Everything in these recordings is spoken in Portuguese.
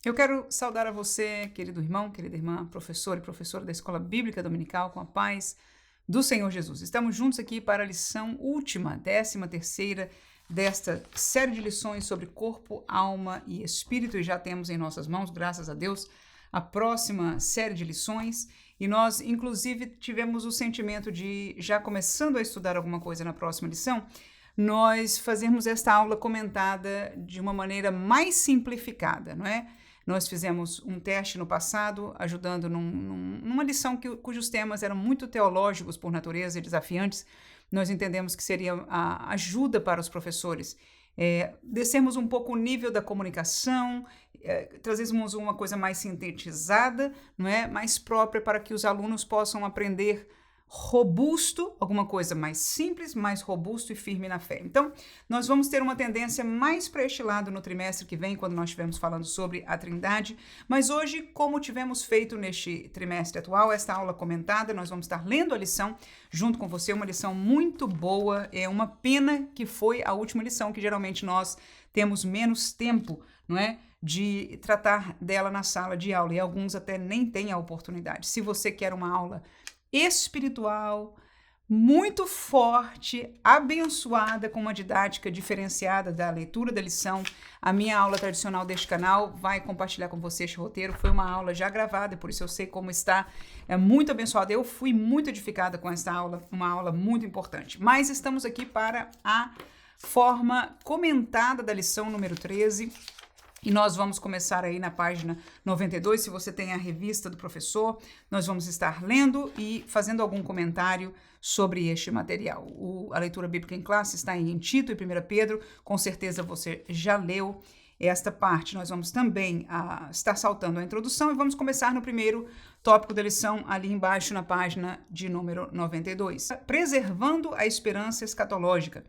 Eu quero saudar a você, querido irmão, querida irmã, professor e professora da Escola Bíblica Dominical, com a paz do Senhor Jesus. Estamos juntos aqui para a lição última, 13ª desta série de lições sobre corpo, alma e espírito, e já temos em nossas mãos, graças a Deus, a próxima série de lições, e nós, inclusive, tivemos o sentimento de, já começando a estudar alguma coisa na próxima lição, nós fazermos esta aula comentada de uma maneira mais simplificada, não é? Nós fizemos um teste no passado, ajudando numa lição cujos temas eram muito teológicos por natureza e desafiantes. Nós entendemos que seria a ajuda para os professores. Descermos um pouco o nível da comunicação, trazemos uma coisa mais sintetizada, não é? Mais própria para que os alunos possam aprender robusto, alguma coisa mais simples, mais robusto e firme na fé. Então, nós vamos ter uma tendência mais para este lado no trimestre que vem, quando nós estivermos falando sobre a Trindade, mas hoje, como tivemos feito neste trimestre atual, esta aula comentada, nós vamos estar lendo a lição junto com você, uma lição muito boa, é uma pena que foi a última lição, que geralmente nós temos menos tempo, não é? De tratar dela na sala de aula, e alguns até nem têm a oportunidade. Se você quer uma aula espiritual, muito forte, abençoada, com uma didática diferenciada da leitura da lição, a minha aula tradicional deste canal vai compartilhar com você este roteiro. Foi uma aula já gravada, por isso eu sei como está, é muito abençoada. Eu fui muito edificada com esta aula, uma aula muito importante. Mas estamos aqui para a forma comentada da lição número 13, e nós vamos começar aí na página 92, se você tem a revista do professor, nós vamos estar lendo e fazendo algum comentário sobre este material. A leitura bíblica em classe está em Tito e 1 Pedro, com certeza você já leu esta parte. Nós vamos também estar saltando a introdução e vamos começar no primeiro tópico da lição, ali embaixo na página de número 92. Preservando a esperança escatológica.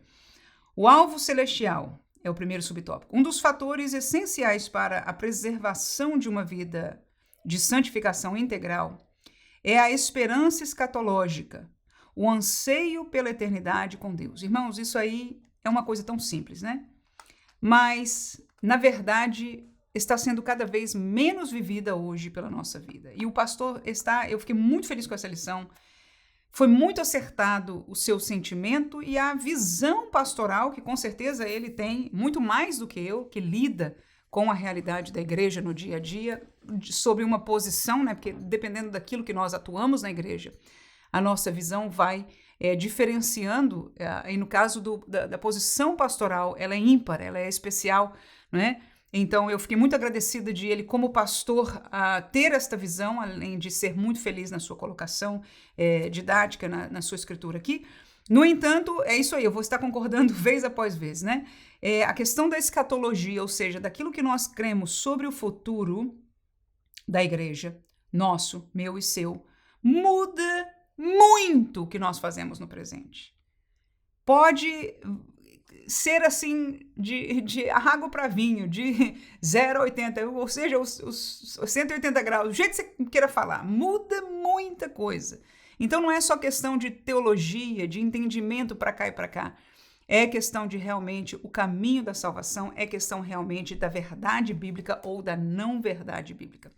O alvo celestial é o primeiro subtópico. Um dos fatores essenciais para a preservação de uma vida de santificação integral é a esperança escatológica, o anseio pela eternidade com Deus. Irmãos, isso aí é uma coisa tão simples, né? Mas, na verdade, está sendo cada vez menos vivida hoje pela nossa vida. E o pastor eu fiquei muito feliz com essa lição. Foi muito acertado o seu sentimento e a visão pastoral, que com certeza ele tem, muito mais do que eu, que lida com a realidade da igreja no dia a dia, sobre uma posição, né? Porque dependendo daquilo que nós atuamos na igreja, a nossa visão vai diferenciando, e no caso da posição pastoral, ela é ímpar, ela é especial, não é? Então, eu fiquei muito agradecida de ele, como pastor, ter esta visão, além de ser muito feliz na sua colocação didática, na sua escritura aqui. No entanto, é isso aí, eu vou estar concordando vez após vez, né? A questão da escatologia, ou seja, daquilo que nós cremos sobre o futuro da igreja, nosso, meu e seu, muda muito o que nós fazemos no presente. Pode ser assim, de água para vinho, de 0 a 80, ou seja, os 180 graus, do jeito que você queira falar, muda muita coisa. Então não é só questão de teologia, de entendimento para cá e para cá, é questão de realmente o caminho da salvação, é questão realmente da verdade bíblica ou da não verdade bíblica.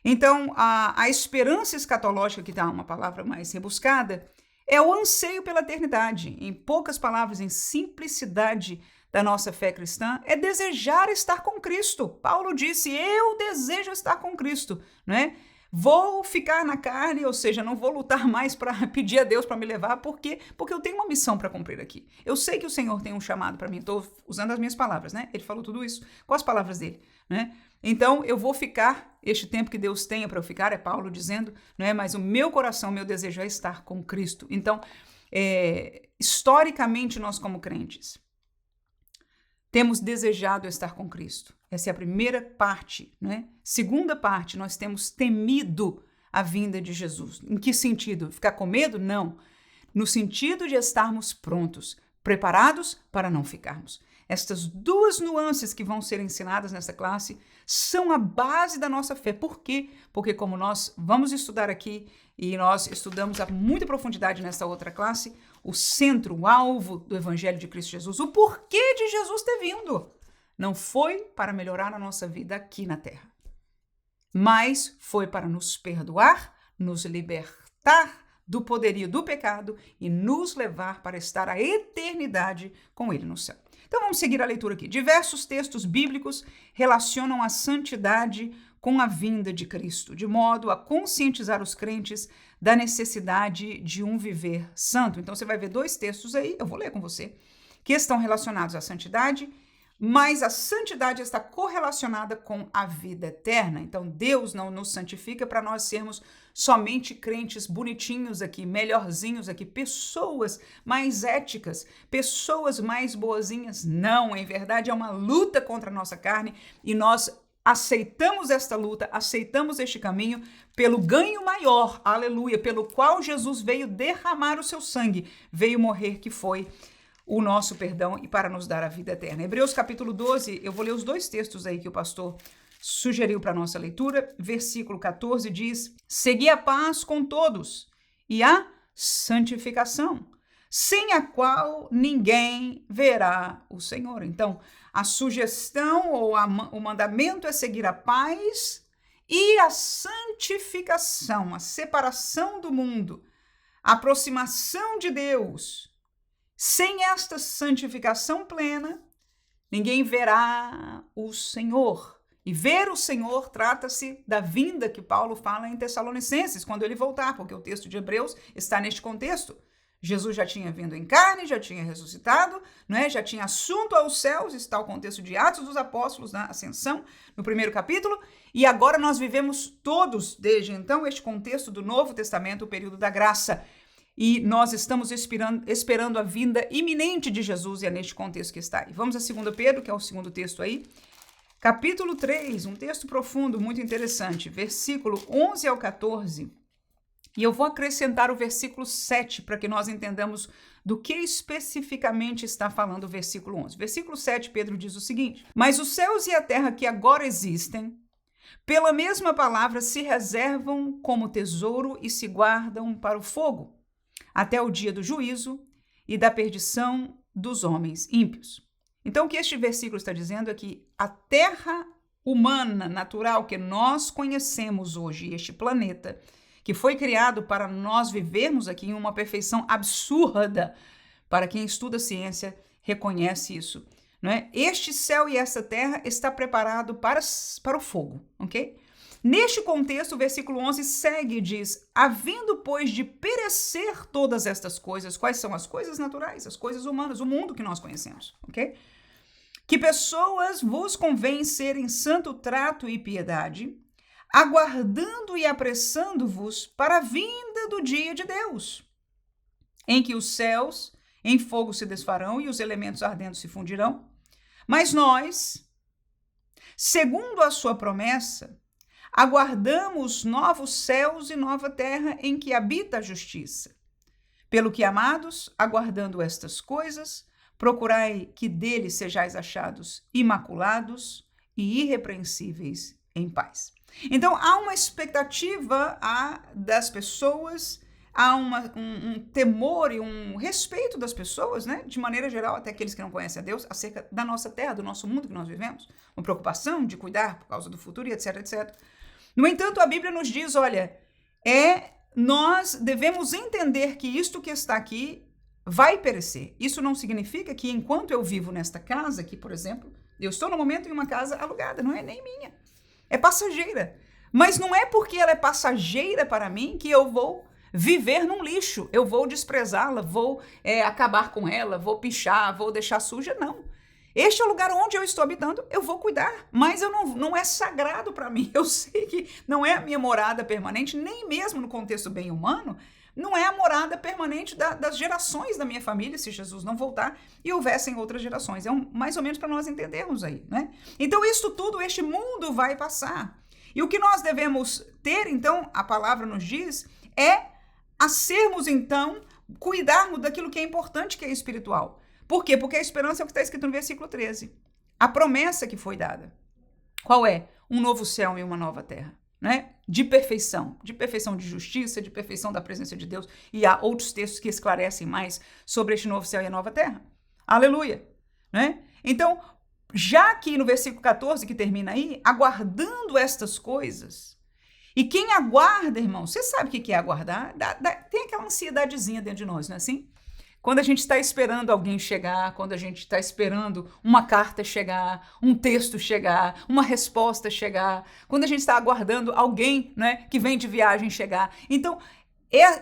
Então, a esperança escatológica, que dá uma palavra mais rebuscada, é o anseio pela eternidade. Em poucas palavras, em simplicidade da nossa fé cristã, é desejar estar com Cristo. Paulo disse, eu desejo estar com Cristo, né? Vou ficar na carne, ou seja, não vou lutar mais para pedir a Deus para me levar, porque eu tenho uma missão para cumprir aqui. Eu sei que o Senhor tem um chamado para mim, estou usando as minhas palavras, né? Ele falou tudo isso com as palavras dele, né? Então, eu vou ficar, este tempo que Deus tenha para eu ficar, é Paulo dizendo, não é? Mas o meu coração, meu desejo é estar com Cristo. Então, historicamente, nós como crentes, temos desejado estar com Cristo. Essa é a primeira parte, né? Segunda parte, nós temos temido a vinda de Jesus. Em que sentido? Ficar com medo? Não. No sentido de estarmos prontos, preparados para não ficarmos. Estas duas nuances que vão ser ensinadas nessa classe são a base da nossa fé. Por quê? Porque como nós vamos estudar aqui, e nós estudamos a muita profundidade nessa outra classe, o centro, o alvo do Evangelho de Cristo Jesus, o porquê de Jesus ter vindo, não foi para melhorar a nossa vida aqui na Terra. mas foi para nos perdoar, nos libertar do poderio do pecado e nos levar para estar a eternidade com ele no céu. Então vamos seguir a leitura aqui. Diversos textos bíblicos relacionam a santidade com a vinda de Cristo, de modo a conscientizar os crentes da necessidade de um viver santo. Então você vai ver dois textos aí, eu vou ler com você, que estão relacionados à santidade, mas a santidade está correlacionada com a vida eterna. Então Deus não nos santifica para nós sermos somente crentes bonitinhos aqui, melhorzinhos aqui, pessoas mais éticas, pessoas mais boazinhas. Não, em verdade é uma luta contra a nossa carne e nós aceitamos esta luta, aceitamos este caminho pelo ganho maior, aleluia, pelo qual Jesus veio derramar o seu sangue, veio morrer, que foi o nosso perdão e para nos dar a vida eterna. Hebreus capítulo 12, eu vou ler os dois textos aí que o pastor sugeriu para a nossa leitura. Versículo 14 diz: segui a paz com todos e a santificação, sem a qual ninguém verá o Senhor. Então, a sugestão ou o mandamento é seguir a paz e a santificação, a separação do mundo, a aproximação de Deus. Sem esta santificação plena, ninguém verá o Senhor. E ver o Senhor trata-se da vinda que Paulo fala em Tessalonicenses, quando ele voltar, porque o texto de Hebreus está neste contexto. Jesus já tinha vindo em carne, já tinha ressuscitado, já tinha assunto aos céus, está o contexto de Atos dos Apóstolos, na ascensão, no primeiro capítulo, e agora nós vivemos todos, desde então, este contexto do Novo Testamento, o período da graça. E nós estamos esperando a vinda iminente de Jesus, e é neste contexto que está aí. Vamos a 2 Pedro, que é o segundo texto aí. Capítulo 3, um texto profundo, muito interessante, versículo 11 ao 14. E eu vou acrescentar o versículo 7 para que nós entendamos do que especificamente está falando o versículo 11. Versículo 7, Pedro diz o seguinte: mas os céus e a terra que agora existem, pela mesma palavra, se reservam como tesouro e se guardam para o fogo, até o dia do juízo e da perdição dos homens ímpios. Então, o que este versículo está dizendo é que a terra humana, natural, que nós conhecemos hoje, este planeta, que foi criado para nós vivermos aqui em uma perfeição absurda, para quem estuda ciência, reconhece isso, não é? Este céu e esta terra está preparado para o fogo, ok? Neste contexto, o versículo 11 segue e diz: havendo, pois, de perecer todas estas coisas, quais são as coisas naturais, as coisas humanas, o mundo que nós conhecemos, ok? Que pessoas vos convém serem santo trato e piedade, aguardando e apressando-vos para a vinda do dia de Deus, em que os céus em fogo se desfarão e os elementos ardentes se fundirão. Mas nós, segundo a sua promessa, aguardamos novos céus e nova terra em que habita a justiça. Pelo que, amados, aguardando estas coisas, procurai que dele sejais achados imaculados e irrepreensíveis em paz. Então, há uma expectativa das pessoas, há um temor e um respeito das pessoas, né? De maneira geral, até aqueles que não conhecem a Deus, acerca da nossa terra, do nosso mundo que nós vivemos. Uma preocupação de cuidar por causa do futuro e etc, etc. No entanto, a Bíblia nos diz, olha, nós devemos entender que isto que está aqui vai perecer. Isso não significa que enquanto eu vivo nesta casa aqui, por exemplo, eu estou no momento em uma casa alugada, não é nem minha. É passageira. Mas não é porque ela é passageira para mim que eu vou viver num lixo, eu vou desprezá-la, vou acabar com ela, vou pichar, vou deixar suja, não. Este é o lugar onde eu estou habitando, eu vou cuidar, mas não é sagrado para mim. Eu sei que não é a minha morada permanente, nem mesmo no contexto bem humano, não é a morada permanente das gerações da minha família, se Jesus não voltar e houvessem outras gerações. É mais ou menos para nós entendermos aí, né? Então, isso tudo, este mundo vai passar. E o que nós devemos ter, então, a palavra nos diz, é a sermos, então, cuidarmos daquilo que é importante, que é espiritual. Por quê? Porque a esperança é o que está escrito no versículo 13. A promessa que foi dada. Qual é? Um novo céu e uma nova terra. Né? De perfeição de justiça, de perfeição da presença de Deus, e há outros textos que esclarecem mais sobre este novo céu e a nova terra. Aleluia! Né? Então, já aqui no versículo 14, que termina aí, aguardando estas coisas. E quem aguarda, irmão, você sabe o que é aguardar? Tem aquela ansiedadezinha dentro de nós, não é assim? Quando a gente está esperando alguém chegar, quando a gente está esperando uma carta chegar, um texto chegar, uma resposta chegar, quando a gente está aguardando alguém, né, que vem de viagem chegar. Então,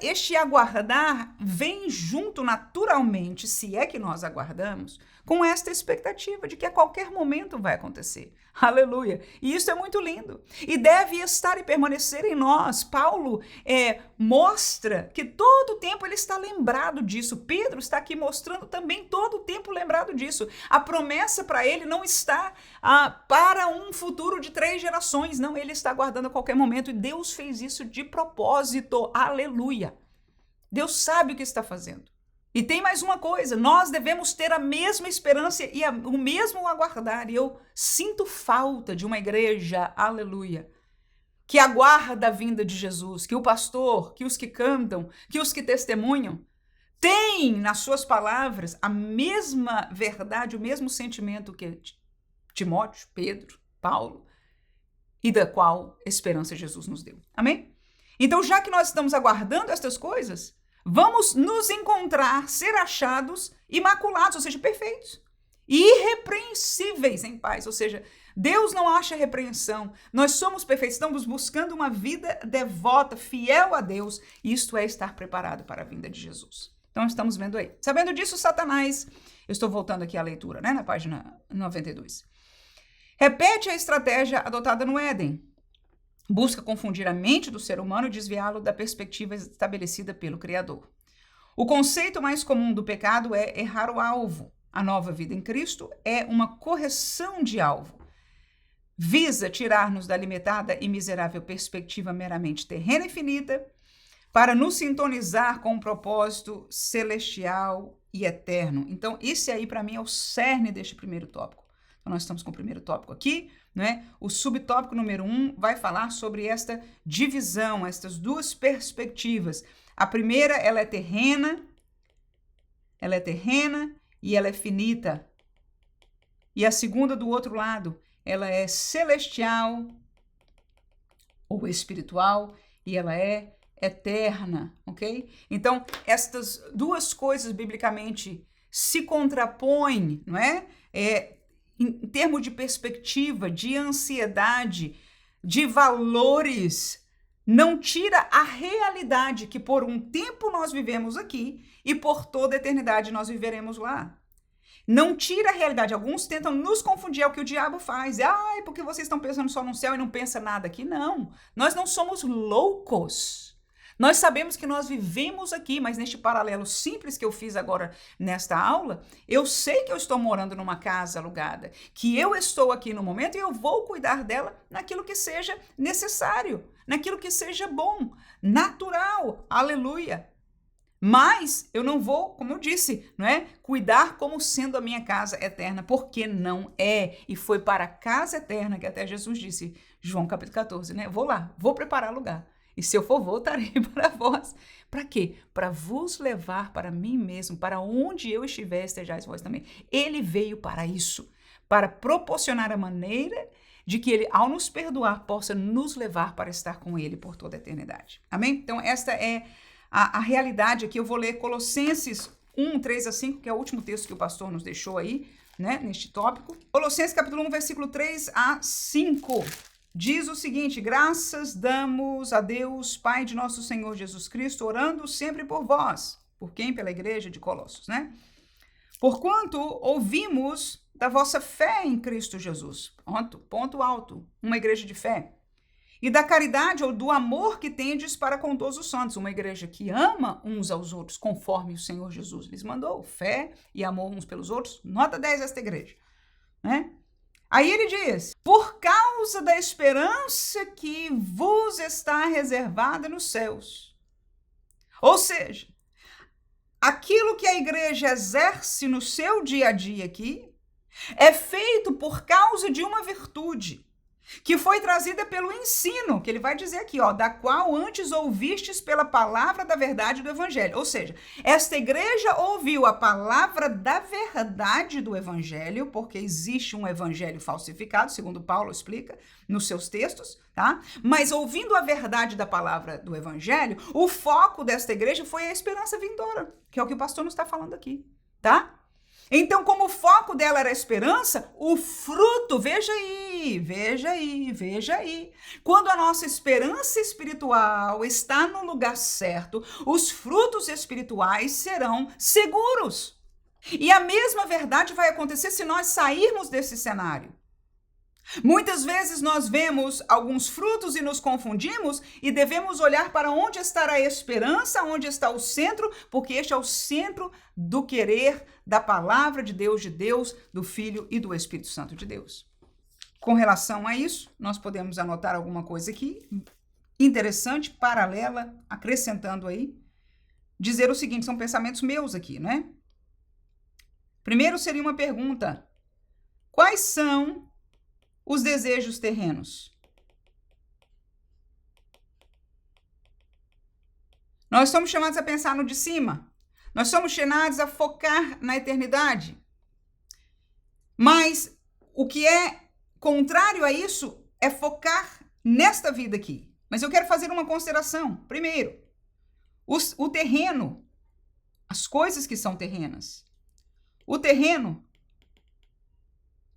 este aguardar vem junto naturalmente, se é que nós aguardamos, com esta expectativa de que a qualquer momento vai acontecer. Aleluia! E isso é muito lindo. E deve estar e permanecer em nós. Paulo mostra que todo o tempo ele está lembrado disso. Pedro está aqui mostrando também todo o tempo lembrado disso. A promessa para ele não está para um futuro de 3 gerações. Não, ele está aguardando a qualquer momento. E Deus fez isso de propósito. Aleluia! Deus sabe o que está fazendo. E tem mais uma coisa, nós devemos ter a mesma esperança e o mesmo aguardar. E eu sinto falta de uma igreja, aleluia, que aguarda a vinda de Jesus, que o pastor, que os que cantam, que os que testemunham, têm nas suas palavras a mesma verdade, o mesmo sentimento que Timóteo, Pedro, Paulo, e da qual esperança Jesus nos deu. Amém? Então, já que nós estamos aguardando estas coisas, vamos nos encontrar, ser achados imaculados, ou seja, perfeitos, e irrepreensíveis em paz, ou seja, Deus não acha repreensão, nós somos perfeitos, estamos buscando uma vida devota, fiel a Deus, e isto é estar preparado para a vinda de Jesus. Então, estamos vendo aí. Sabendo disso, Satanás, eu estou voltando aqui à leitura, né, na página 92, repete a estratégia adotada no Éden. Busca confundir a mente do ser humano e desviá-lo da perspectiva estabelecida pelo Criador. O conceito mais comum do pecado é errar o alvo. A nova vida em Cristo é uma correção de alvo. Visa tirar-nos da limitada e miserável perspectiva meramente terrena e finita para nos sintonizar com um propósito celestial e eterno. Então, esse aí, para mim, é o cerne deste primeiro tópico. Então, nós estamos com o primeiro tópico aqui, né? O subtópico número 1 vai falar sobre esta divisão, estas duas perspectivas. A primeira, ela é terrena e ela é finita. E a segunda, do outro lado, ela é celestial ou espiritual e ela é eterna, ok? Então, estas duas coisas biblicamente se contrapõem, não é? Em termos de perspectiva, de ansiedade, de valores, não tira a realidade que por um tempo nós vivemos aqui e por toda a eternidade nós viveremos lá. Não tira a realidade. Alguns tentam nos confundir, é o que o diabo faz. Porque vocês estão pensando só no céu e não pensam nada aqui. Não, nós não somos loucos. Nós sabemos que nós vivemos aqui, mas neste paralelo simples que eu fiz agora nesta aula, eu sei que eu estou morando numa casa alugada, que eu estou aqui no momento e eu vou cuidar dela naquilo que seja necessário, naquilo que seja bom, natural, aleluia. Mas eu não vou, como eu disse, não é? Cuidar como sendo a minha casa eterna, porque não é. E foi para a casa eterna que até Jesus disse, João capítulo 14, né? Vou lá, vou preparar lugar. E se eu for, voltarei para vós. Para quê? Para vos levar para mim mesmo, para onde eu estiver, estejais vós também. Ele veio para isso, para proporcionar a maneira de que ele, ao nos perdoar, possa nos levar para estar com ele por toda a eternidade. Amém? Então, esta é a realidade aqui. Eu vou ler Colossenses 1, 3 a 5, que é o último texto que o pastor nos deixou aí, né, neste tópico. Colossenses capítulo 1, versículo 3 a 5. Diz o seguinte: graças damos a Deus, Pai de nosso Senhor Jesus Cristo, orando sempre por vós. Por quem? Pela igreja de Colossos, né? Porquanto ouvimos da vossa fé em Cristo Jesus. Ponto alto. Uma igreja de fé. E da caridade ou do amor que tendes para com todos os santos. Uma igreja que ama uns aos outros, conforme o Senhor Jesus lhes mandou. Fé e amor uns pelos outros. Nota 10 esta igreja, né? Aí ele diz, por causa da esperança que vos está reservada nos céus. Ou seja, aquilo que a igreja exerce no seu dia a dia aqui é feito por causa de uma virtude. que foi trazida pelo ensino, que ele vai dizer aqui, ó, da qual antes ouvistes pela palavra da verdade do evangelho. Ou seja, esta igreja ouviu a palavra da verdade do evangelho, porque existe um evangelho falsificado, segundo Paulo explica nos seus textos, tá? Mas ouvindo a verdade da palavra do evangelho, o foco desta igreja foi a esperança vindoura, que é o que o pastor nos está falando aqui, tá? Então, como o foco dela era a esperança, o fruto, veja aí. Quando a nossa esperança espiritual está no lugar certo, os frutos espirituais serão seguros. E a mesma verdade vai acontecer se nós sairmos desse cenário. Muitas vezes nós vemos alguns frutos e nos confundimos e devemos olhar para onde está a esperança, onde está o centro, porque este é o centro do querer da palavra de Deus, do Filho e do Espírito Santo de Deus. Com relação a isso, nós podemos anotar alguma coisa aqui, interessante, paralela, acrescentando aí, dizer o seguinte, são pensamentos meus aqui, né? Primeiro seria uma pergunta, quais são os desejos terrenos? Nós somos chamados a pensar no de cima. Nós somos chamados a focar na eternidade. Mas o que é contrário a isso é focar nesta vida aqui. Mas eu quero fazer uma consideração. Primeiro, o terreno, as coisas que são terrenas. O terreno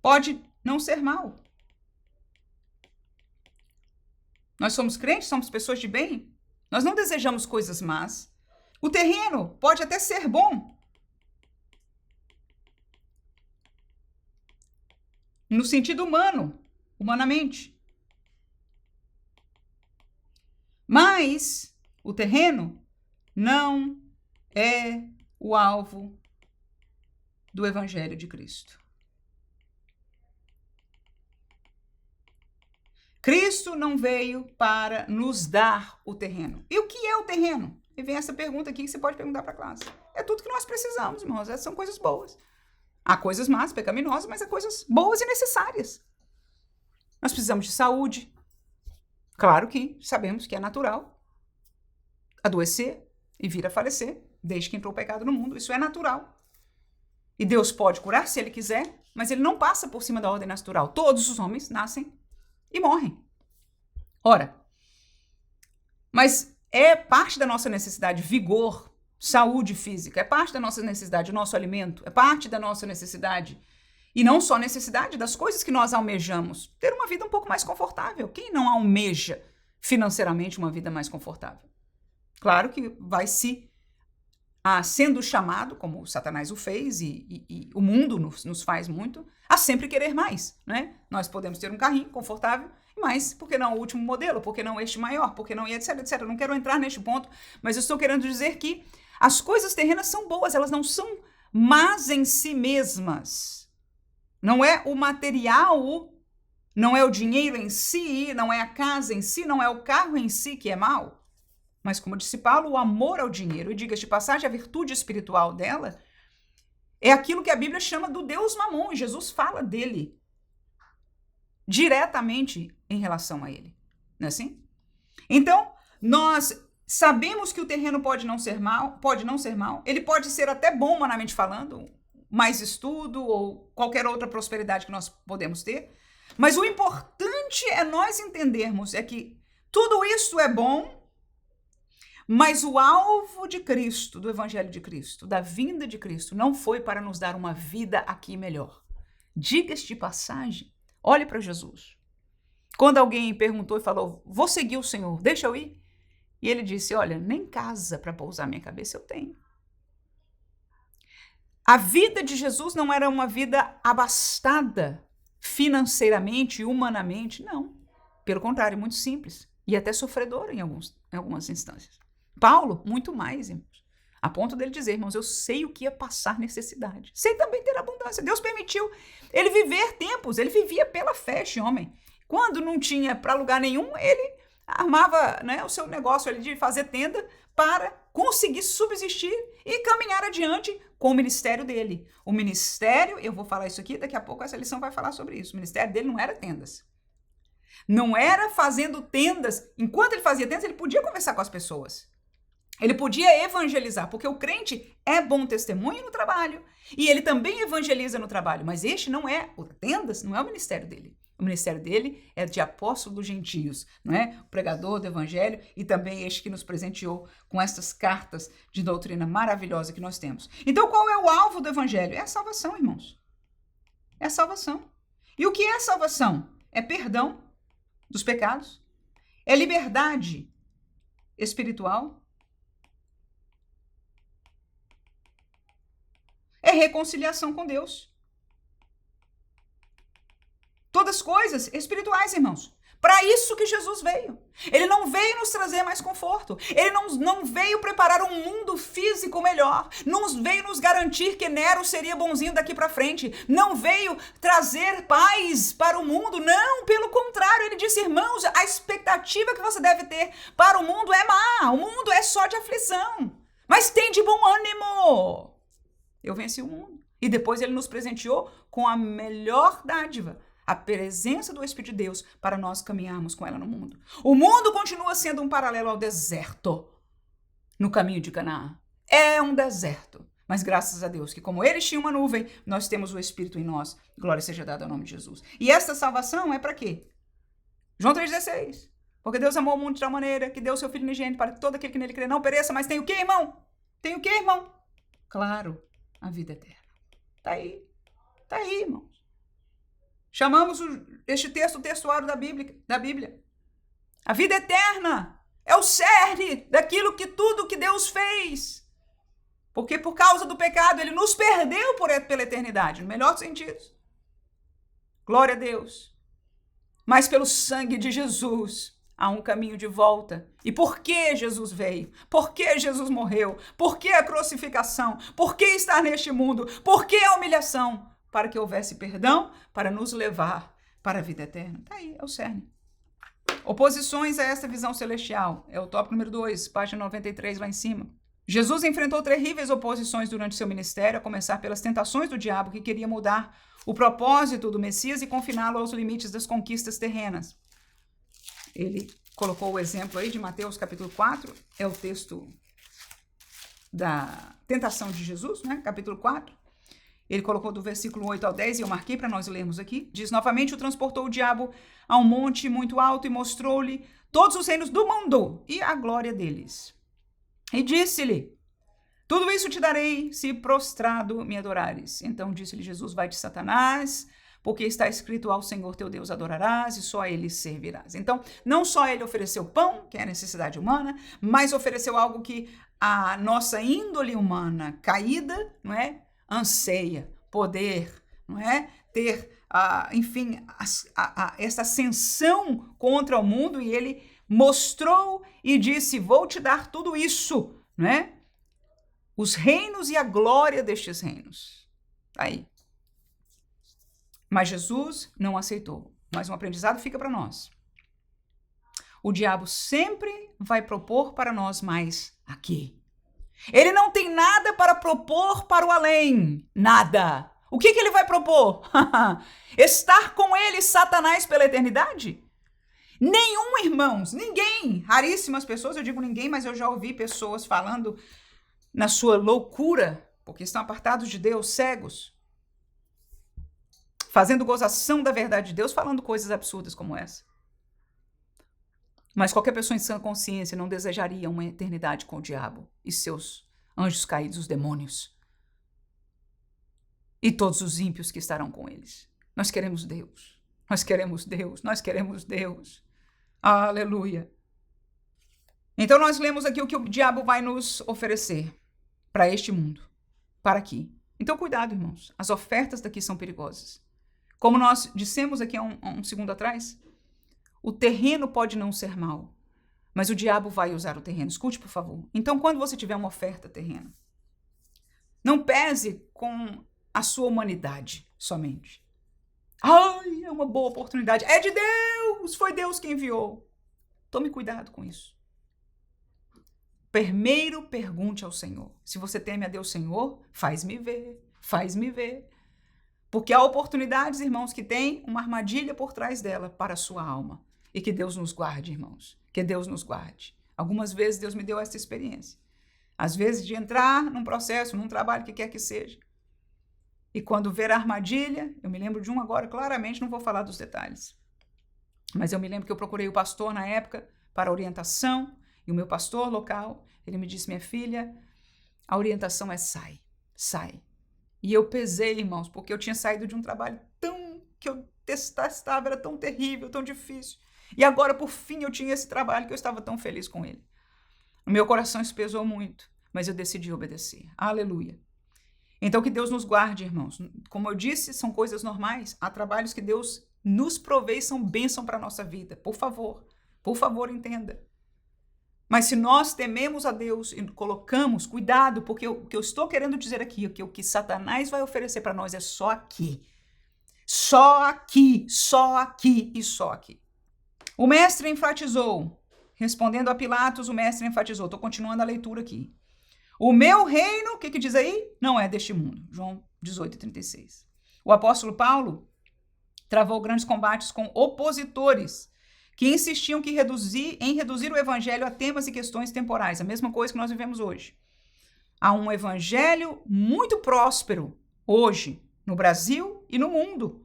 pode não ser mal. Nós somos crentes, somos pessoas de bem. Nós não desejamos coisas más. O terreno pode até ser bom. No sentido humano, humanamente. Mas o terreno não é o alvo do Evangelho de Cristo. Cristo não veio para nos dar o terreno. E o que é o terreno? E vem essa pergunta aqui que você pode perguntar para a classe. É tudo que nós precisamos, irmãos. Essas são coisas boas. Há coisas más, pecaminosas, mas há coisas boas e necessárias. Nós precisamos de saúde. Claro que sabemos que é natural adoecer e vir a falecer, desde que entrou o pecado no mundo. Isso é natural. E Deus pode curar se Ele quiser, mas Ele não passa por cima da ordem natural. Todos os homens nascem e morrem. Ora, mas é parte da nossa necessidade vigor, saúde física, é parte da nossa necessidade o nosso alimento, é parte da nossa necessidade, e não só necessidade das coisas que nós almejamos, ter uma vida um pouco mais confortável. Quem não almeja financeiramente uma vida mais confortável? Claro que vai se sendo chamado, como Satanás o fez e o mundo nos faz muito, a sempre querer mais, né? Nós podemos ter um carrinho confortável, mas por que não o último modelo? Por que não este maior? Por que não etc, etc? Eu não quero entrar neste ponto, mas eu estou querendo dizer que as coisas terrenas são boas, elas não são más em si mesmas. Não é o material, não é o dinheiro em si, não é a casa em si, não é o carro em si que é mau. Mas, como disse Paulo, o amor ao dinheiro, e diga-se de passagem, a virtude espiritual dela é aquilo que a Bíblia chama do Deus Mamon, e Jesus fala dele diretamente em relação a ele. Não é assim? Então, nós sabemos que o terreno pode não ser mal, ele pode ser até bom, humanamente falando, mais estudo ou qualquer outra prosperidade que nós podemos ter, mas o importante é nós entendermos é que tudo isso é bom, mas o alvo de Cristo, do Evangelho de Cristo, da vinda de Cristo, não foi para nos dar uma vida aqui melhor. Diga-se de passagem, olhe para Jesus. Quando alguém perguntou e falou, vou seguir o Senhor, deixa eu ir? E ele disse, olha, nem casa para pousar minha cabeça eu tenho. A vida de Jesus não era uma vida abastada financeiramente e humanamente, não. Pelo contrário, muito simples e até sofredora em algumas instâncias. Paulo, muito mais, irmãos. A ponto dele dizer, irmãos, eu sei o que ia passar necessidade. Sei também ter abundância. Deus permitiu ele viver tempos. Ele vivia pela fé, este homem. Quando não tinha para lugar nenhum, ele armava, né, o seu negócio ali de fazer tenda para conseguir subsistir e caminhar adiante com o ministério dele. O ministério, eu vou falar isso aqui, daqui a pouco essa lição vai falar sobre isso. O ministério dele não era tendas. Não era fazendo tendas. Enquanto ele fazia tendas, ele podia conversar com as pessoas. Ele podia evangelizar, porque o crente é bom testemunho no trabalho. E ele também evangeliza no trabalho. Mas este não é, o tendas não é o ministério dele. O ministério dele é de apóstolo dos gentios, não é? O pregador do evangelho e também este que nos presenteou com estas cartas de doutrina maravilhosa que nós temos. Então, qual é o alvo do evangelho? É a salvação, irmãos. É a salvação. E o que é salvação? É perdão dos pecados. É liberdade espiritual. É reconciliação com Deus. Todas coisas espirituais, irmãos. Para isso que Jesus veio. Ele não veio nos trazer mais conforto. Ele não veio preparar um mundo físico melhor. Não veio nos garantir que Nero seria bonzinho daqui para frente. Não veio trazer paz para o mundo. Não, pelo contrário. Ele disse, irmãos, a expectativa que você deve ter para o mundo é má. O mundo é só de aflição. Mas tem de bom ânimo. Eu venci o mundo. E depois ele nos presenteou com a melhor dádiva. A presença do Espírito de Deus para nós caminharmos com ela no mundo. O mundo continua sendo um paralelo ao deserto no caminho de Canaã. É um deserto. Mas graças a Deus que como eles tinham uma nuvem, nós temos o Espírito em nós. Glória seja dada ao nome de Jesus. E esta salvação é para quê? João 3,16. Porque Deus amou o mundo de tal maneira que deu o seu Filho unigênito para que todo aquele que nele crê não pereça. Mas tem o quê, irmão? Tem o quê, irmão? Claro, a vida eterna. Tá aí. Tá aí, irmãos. Chamamos este texto textuário da Bíblia. A vida eterna é o cerne daquilo que tudo que Deus fez. Porque por causa do pecado, ele nos perdeu pela eternidade, no melhor dos sentidos. Glória a Deus. Mas pelo sangue de Jesus, há um caminho de volta. E por que Jesus veio? Por que Jesus morreu? Por que a crucificação? Por que estar neste mundo? Por que a humilhação? Para que houvesse perdão, para nos levar para a vida eterna. Está aí, é o cerne. Oposições a esta visão celestial. É o tópico número 2, página 93, lá em cima. Jesus enfrentou terríveis oposições durante seu ministério, a começar pelas tentações do diabo, que queria mudar o propósito do Messias e confiná-lo aos limites das conquistas terrenas. Ele colocou o exemplo aí de Mateus capítulo 4, é o texto da tentação de Jesus, né? Capítulo 4. Ele colocou do versículo 8 ao 10, e eu marquei para nós lermos aqui. Diz, novamente o transportou o diabo a um monte muito alto e mostrou-lhe todos os reinos do mundo e a glória deles. E disse-lhe, tudo isso te darei se prostrado me adorares. Então disse-lhe Jesus, vai de Satanás, porque está escrito ao Senhor teu Deus adorarás e só a ele servirás. Então, não só ele ofereceu pão, que é a necessidade humana, mas ofereceu algo que a nossa índole humana caída, não é? Anseia, poder, não é? Ter, enfim, essa ascensão contra o mundo, e ele mostrou e disse, vou te dar tudo isso, não é? Os reinos e a glória destes reinos. Aí. Mas Jesus não aceitou. Mas um aprendizado fica para nós. O diabo sempre vai propor para nós mais aqui. Ele não tem nada para propor para o além. Nada. O que ele vai propor? Estar com ele, Satanás, pela eternidade? Nenhum, irmãos, ninguém. Raríssimas pessoas, eu digo ninguém, mas eu já ouvi pessoas falando na sua loucura, porque estão apartados de Deus, cegos, fazendo gozação da verdade de Deus, falando coisas absurdas como essa. Mas qualquer pessoa em sã consciência não desejaria uma eternidade com o diabo e seus anjos caídos, os demônios. E todos os ímpios que estarão com eles. Nós queremos Deus. Nós queremos Deus. Nós queremos Deus. Aleluia. Então nós lemos aqui o que o diabo vai nos oferecer para este mundo. Para aqui. Então cuidado, irmãos. As ofertas daqui são perigosas. Como nós dissemos aqui há um segundo atrás, o terreno pode não ser mau, mas o diabo vai usar o terreno. Escute, por favor. Então, quando você tiver uma oferta terrena, não pese com a sua humanidade somente. Ai, é uma boa oportunidade. É de Deus! Foi Deus quem enviou. Tome cuidado com isso. Primeiro, pergunte ao Senhor. Se você teme a Deus, Senhor, faz-me ver. Faz-me ver. Porque há oportunidades, irmãos, que tem uma armadilha por trás dela para a sua alma. E que Deus nos guarde, irmãos. Que Deus nos guarde. Algumas vezes Deus me deu essa experiência. Às vezes de entrar num processo, num trabalho, que quer que seja. E quando ver a armadilha, eu me lembro de um agora, claramente não vou falar dos detalhes. Mas eu me lembro que eu procurei o pastor na época para orientação. E o meu pastor local, ele me disse, minha filha, a orientação é sai. E eu pesei, irmãos, porque eu tinha saído de um trabalho que eu detestava, era tão terrível, tão difícil. E agora, por fim, eu tinha esse trabalho que eu estava tão feliz com ele. O meu coração isso pesou muito, mas eu decidi obedecer. Aleluia. Então, que Deus nos guarde, irmãos. Como eu disse, são coisas normais. Há trabalhos que Deus nos provê e são bênção para a nossa vida. Por favor, entenda. Mas se nós tememos a Deus e colocamos, cuidado, porque o que eu estou querendo dizer aqui, o que Satanás vai oferecer para nós é só aqui. Só aqui e só aqui. O mestre enfatizou, respondendo a Pilatos, o mestre enfatizou, estou continuando a leitura aqui. O meu reino, o que diz aí? Não é deste mundo. João 18:36. O apóstolo Paulo travou grandes combates com opositores que insistiam em reduzir o evangelho a temas e questões temporais, a mesma coisa que nós vivemos hoje. Há um evangelho muito próspero hoje, no Brasil e no mundo,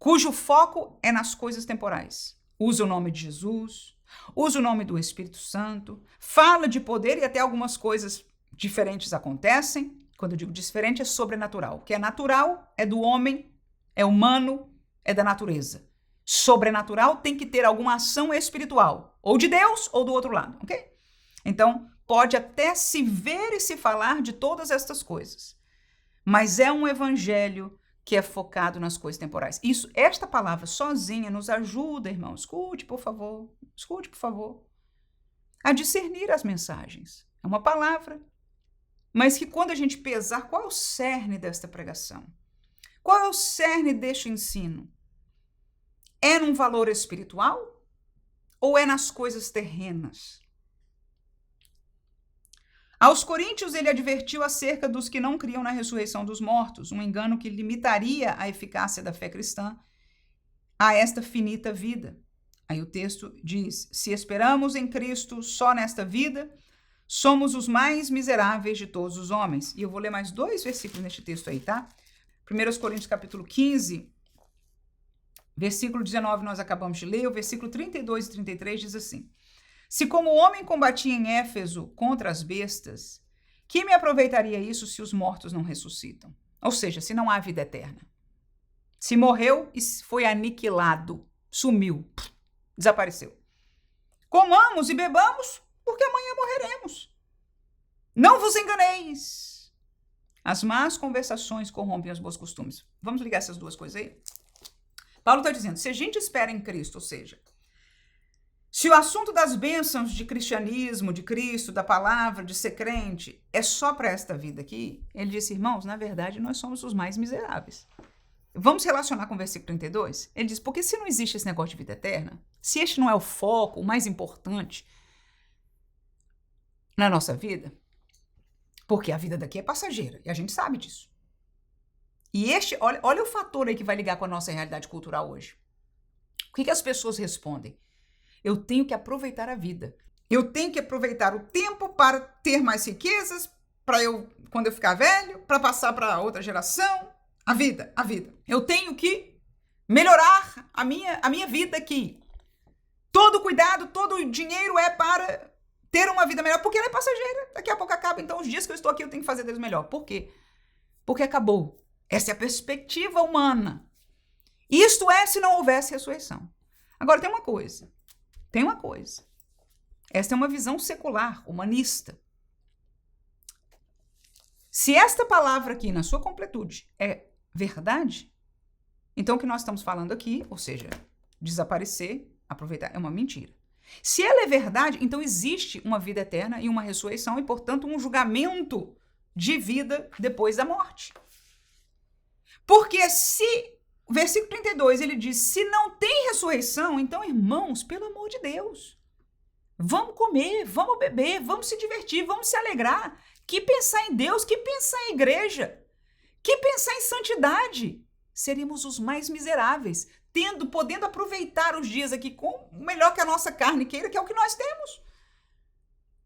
cujo foco é nas coisas temporais. Usa o nome de Jesus, usa o nome do Espírito Santo, fala de poder e até algumas coisas diferentes acontecem. Quando eu digo diferente, é sobrenatural. O que é natural é do homem, é humano, é da natureza. Sobrenatural tem que ter alguma ação espiritual, ou de Deus ou do outro lado, ok? Então, pode até se ver e se falar de todas estas coisas, mas é um evangelho que é focado nas coisas temporais. Esta palavra sozinha nos ajuda, irmão. Escute, por favor, a discernir as mensagens. É uma palavra, mas que quando a gente pesar, qual é o cerne desta pregação? Qual é o cerne deste ensino? É num valor espiritual ou é nas coisas terrenas? Aos coríntios, ele advertiu acerca dos que não criam na ressurreição dos mortos, um engano que limitaria a eficácia da fé cristã a esta finita vida. Aí o texto diz, se esperamos em Cristo só nesta vida, somos os mais miseráveis de todos os homens. E eu vou ler mais 2 versículos neste texto aí, tá? 1 Coríntios capítulo 15, versículo 19 nós acabamos de ler, o versículo 32 e 33 diz assim, se como o homem combatia em Éfeso contra as bestas, que me aproveitaria isso se os mortos não ressuscitam? Ou seja, se não há vida eterna. Se morreu e foi aniquilado, sumiu, desapareceu. Comamos e bebamos, porque amanhã morreremos. Não vos enganeis. As más conversações corrompem os bons costumes. Vamos ligar essas duas coisas aí? Paulo está dizendo, se a gente espera em Cristo, ou seja, se o assunto das bênçãos de cristianismo, de Cristo, da palavra, de ser crente, é só para esta vida aqui, ele disse, irmãos, na verdade, nós somos os mais miseráveis. Vamos relacionar com o versículo 32? Ele diz, porque se não existe esse negócio de vida eterna, se este não é o foco, o mais importante na nossa vida, porque a vida daqui é passageira, e a gente sabe disso. E olha o fator aí que vai ligar com a nossa realidade cultural hoje. O que as pessoas respondem? Eu tenho que aproveitar a vida. Eu tenho que aproveitar o tempo para ter mais riquezas, para quando eu ficar velho, para passar para outra geração. A vida. Eu tenho que melhorar a minha vida aqui. Todo cuidado, todo dinheiro é para ter uma vida melhor, porque ela é passageira. Daqui a pouco acaba. Então, os dias que eu estou aqui, eu tenho que fazer deles melhor. Por quê? Porque acabou. Essa é a perspectiva humana. Isto é se não houvesse ressurreição. Agora, tem uma coisa. Esta é uma visão secular, humanista. Se esta palavra aqui, na sua completude, é verdade, então o que nós estamos falando aqui, ou seja, desaparecer, aproveitar, é uma mentira. Se ela é verdade, então existe uma vida eterna e uma ressurreição e, portanto, um julgamento de vida depois da morte. Porque o versículo 32, ele diz, se não tem ressurreição, então, irmãos, pelo amor de Deus, vamos comer, vamos beber, vamos se divertir, vamos se alegrar. Que pensar em Deus, que pensar em igreja, que pensar em santidade. Seríamos os mais miseráveis. podendo aproveitar os dias aqui com o melhor que a nossa carne queira, que é o que nós temos.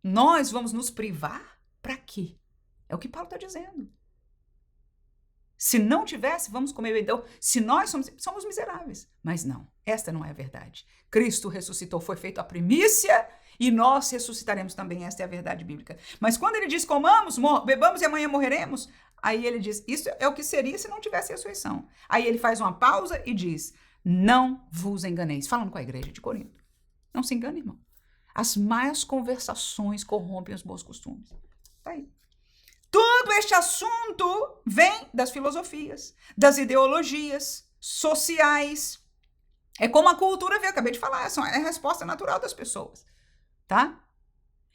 Nós vamos nos privar para quê? É o que Paulo está dizendo. Se não tivesse, vamos comer bem. Então, se nós somos miseráveis. Mas não, esta não é a verdade. Cristo ressuscitou, foi feito a primícia e nós ressuscitaremos também. Esta é a verdade bíblica. Mas quando ele diz comamos, bebamos e amanhã morreremos, aí ele diz, isso é o que seria se não tivesse ressurreição. Aí ele faz uma pausa e diz, não vos enganeis. Falando com a igreja de Corinto. Não se engane, irmão. As más conversações corrompem os bons costumes. Tá aí. Todo este assunto vem das filosofias, das ideologias sociais. É como a cultura vê, eu acabei de falar, é a resposta natural das pessoas, tá?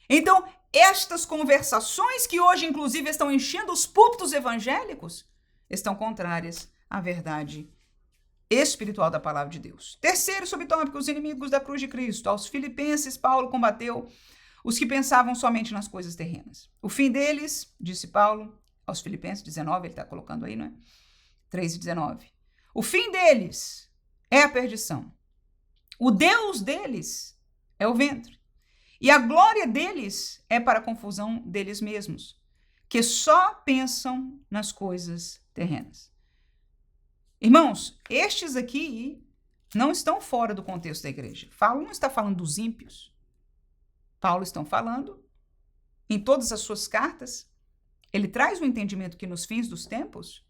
Então, estas conversações que hoje, inclusive, estão enchendo os púlpitos evangélicos, estão contrárias à verdade espiritual da palavra de Deus. Terceiro subtópico, os inimigos da cruz de Cristo. Aos Filipenses, Paulo combateu os que pensavam somente nas coisas terrenas. O fim deles, disse Paulo, aos Filipenses 19, ele está colocando aí, não é? 3:19. O fim deles é a perdição. O Deus deles é o ventre. E a glória deles é para a confusão deles mesmos, que só pensam nas coisas terrenas. Irmãos, estes aqui não estão fora do contexto da igreja. Paulo não está falando dos ímpios. Paulo está falando, em todas as suas cartas, ele traz o entendimento que nos fins dos tempos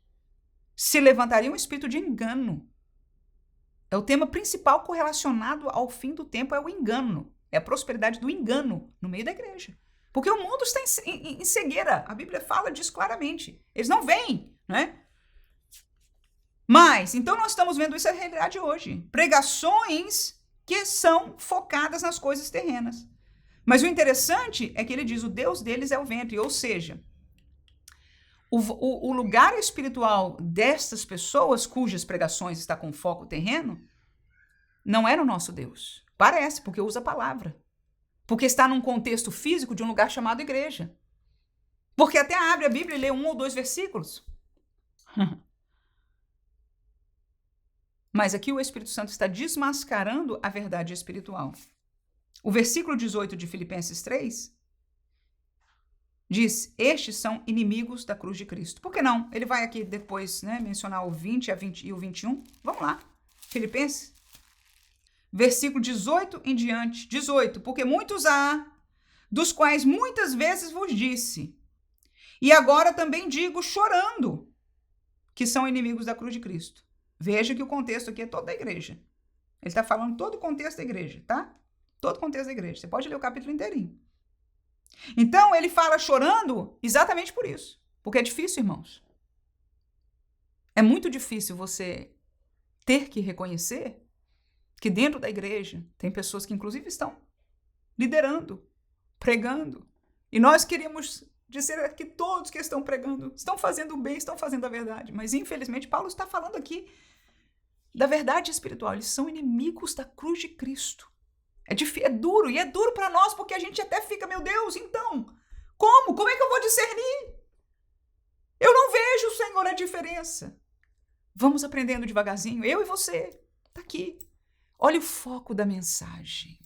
se levantaria um espírito de engano. É o tema principal correlacionado ao fim do tempo, é o engano. É a prosperidade do engano no meio da igreja. Porque o mundo está em cegueira. A Bíblia fala disso claramente. Eles não veem, né? Mas, então nós estamos vendo isso na realidade hoje. Pregações que são focadas nas coisas terrenas. Mas o interessante é que ele diz, o Deus deles é o ventre, ou seja, o lugar espiritual destas pessoas cujas pregações está com foco terreno, não é no nosso Deus. Parece, porque usa a palavra. Porque está num contexto físico de um lugar chamado igreja. Porque até abre a Bíblia e lê 1 ou 2 versículos. Mas aqui o Espírito Santo está desmascarando a verdade espiritual. O versículo 18 de Filipenses 3 diz, estes são inimigos da cruz de Cristo. Por que não? Ele vai aqui depois, né, mencionar o 20 e o 21. Vamos lá. Filipenses, versículo 18 em diante. 18, porque muitos há, dos quais muitas vezes vos disse, e agora também digo chorando, que são inimigos da cruz de Cristo. Veja que o contexto aqui é todo da igreja. Ele está falando todo o contexto da igreja, tá? Todo o contexto da igreja. Você pode ler o capítulo inteirinho. Então, ele fala chorando exatamente por isso. Porque é difícil, irmãos. É muito difícil você ter que reconhecer que dentro da igreja tem pessoas que, inclusive, estão liderando, pregando. E nós queríamos dizer que todos que estão pregando estão fazendo o bem, estão fazendo a verdade. Mas, infelizmente, Paulo está falando aqui da verdade espiritual. Eles são inimigos da cruz de Cristo. É duro, e é duro para nós, porque a gente até fica, meu Deus, então, como? Como é que eu vou discernir? Eu não vejo, Senhor, a diferença. Vamos aprendendo devagarzinho, eu e você, tá aqui. Olha o foco da mensagem,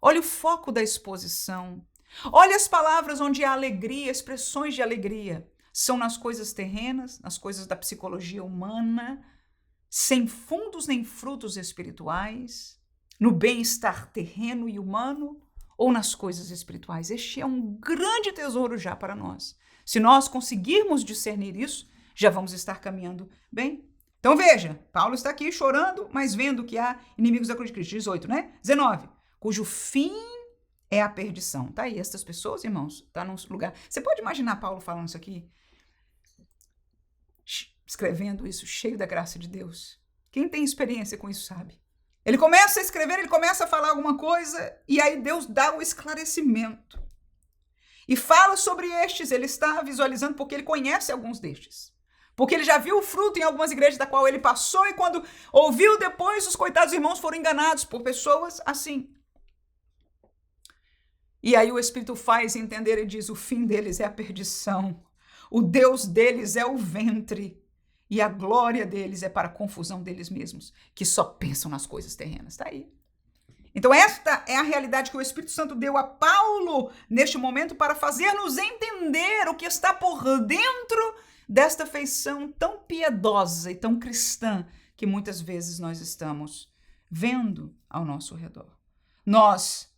olha o foco da exposição, olha as palavras onde há alegria, expressões de alegria. São nas coisas terrenas, nas coisas da psicologia humana, sem fundos nem frutos espirituais, no bem-estar terreno e humano ou nas coisas espirituais. Este é um grande tesouro já para nós. Se nós conseguirmos discernir isso, já vamos estar caminhando bem. Então veja, Paulo está aqui chorando, mas vendo que há inimigos da cruz de Cristo. 18, né? 19, cujo fim é a perdição. Tá aí, essas pessoas, irmãos, tá num lugar... Você pode imaginar Paulo falando isso aqui? Escrevendo isso, cheio da graça de Deus. Quem tem experiência com isso sabe. Ele começa a escrever, ele começa a falar alguma coisa, e aí Deus dá o esclarecimento. E fala sobre estes, ele está visualizando porque ele conhece alguns destes. Porque ele já viu o fruto em algumas igrejas da qual ele passou, e quando ouviu depois, os coitados irmãos foram enganados por pessoas assim. E aí o Espírito faz entender e diz, o fim deles é a perdição. O Deus deles é o ventre. e a glória deles é para a confusão deles mesmos, que só pensam nas coisas terrenas. Está aí. Então esta é a realidade que o Espírito Santo deu a Paulo neste momento para fazer-nos entender o que está por dentro desta feição tão piedosa e tão cristã que muitas vezes nós estamos vendo ao nosso redor. Nós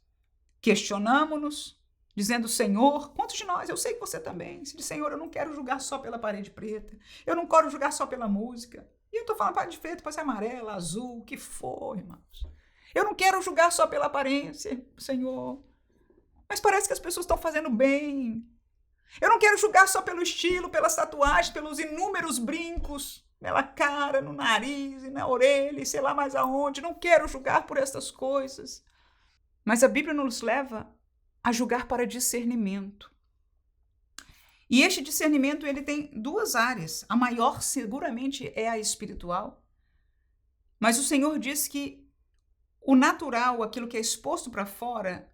questionamos-nos, dizendo, Senhor, quantos de nós, eu sei que você também, se diz, Senhor, eu não quero julgar só pela parede preta, eu não quero julgar só pela música, e eu estou falando parede preta, pode ser amarela, azul, o que for, irmãos. Eu não quero julgar só pela aparência, Senhor, mas parece que as pessoas estão fazendo bem. Eu não quero julgar só pelo estilo, pelas tatuagens, pelos inúmeros brincos, pela cara, no nariz e na orelha, e sei lá mais aonde. Não quero julgar por essas coisas. Mas a Bíblia nos leva a julgar para discernimento. E este discernimento ele tem duas áreas. A maior seguramente é a espiritual. Mas o Senhor diz que o natural, aquilo que é exposto para fora,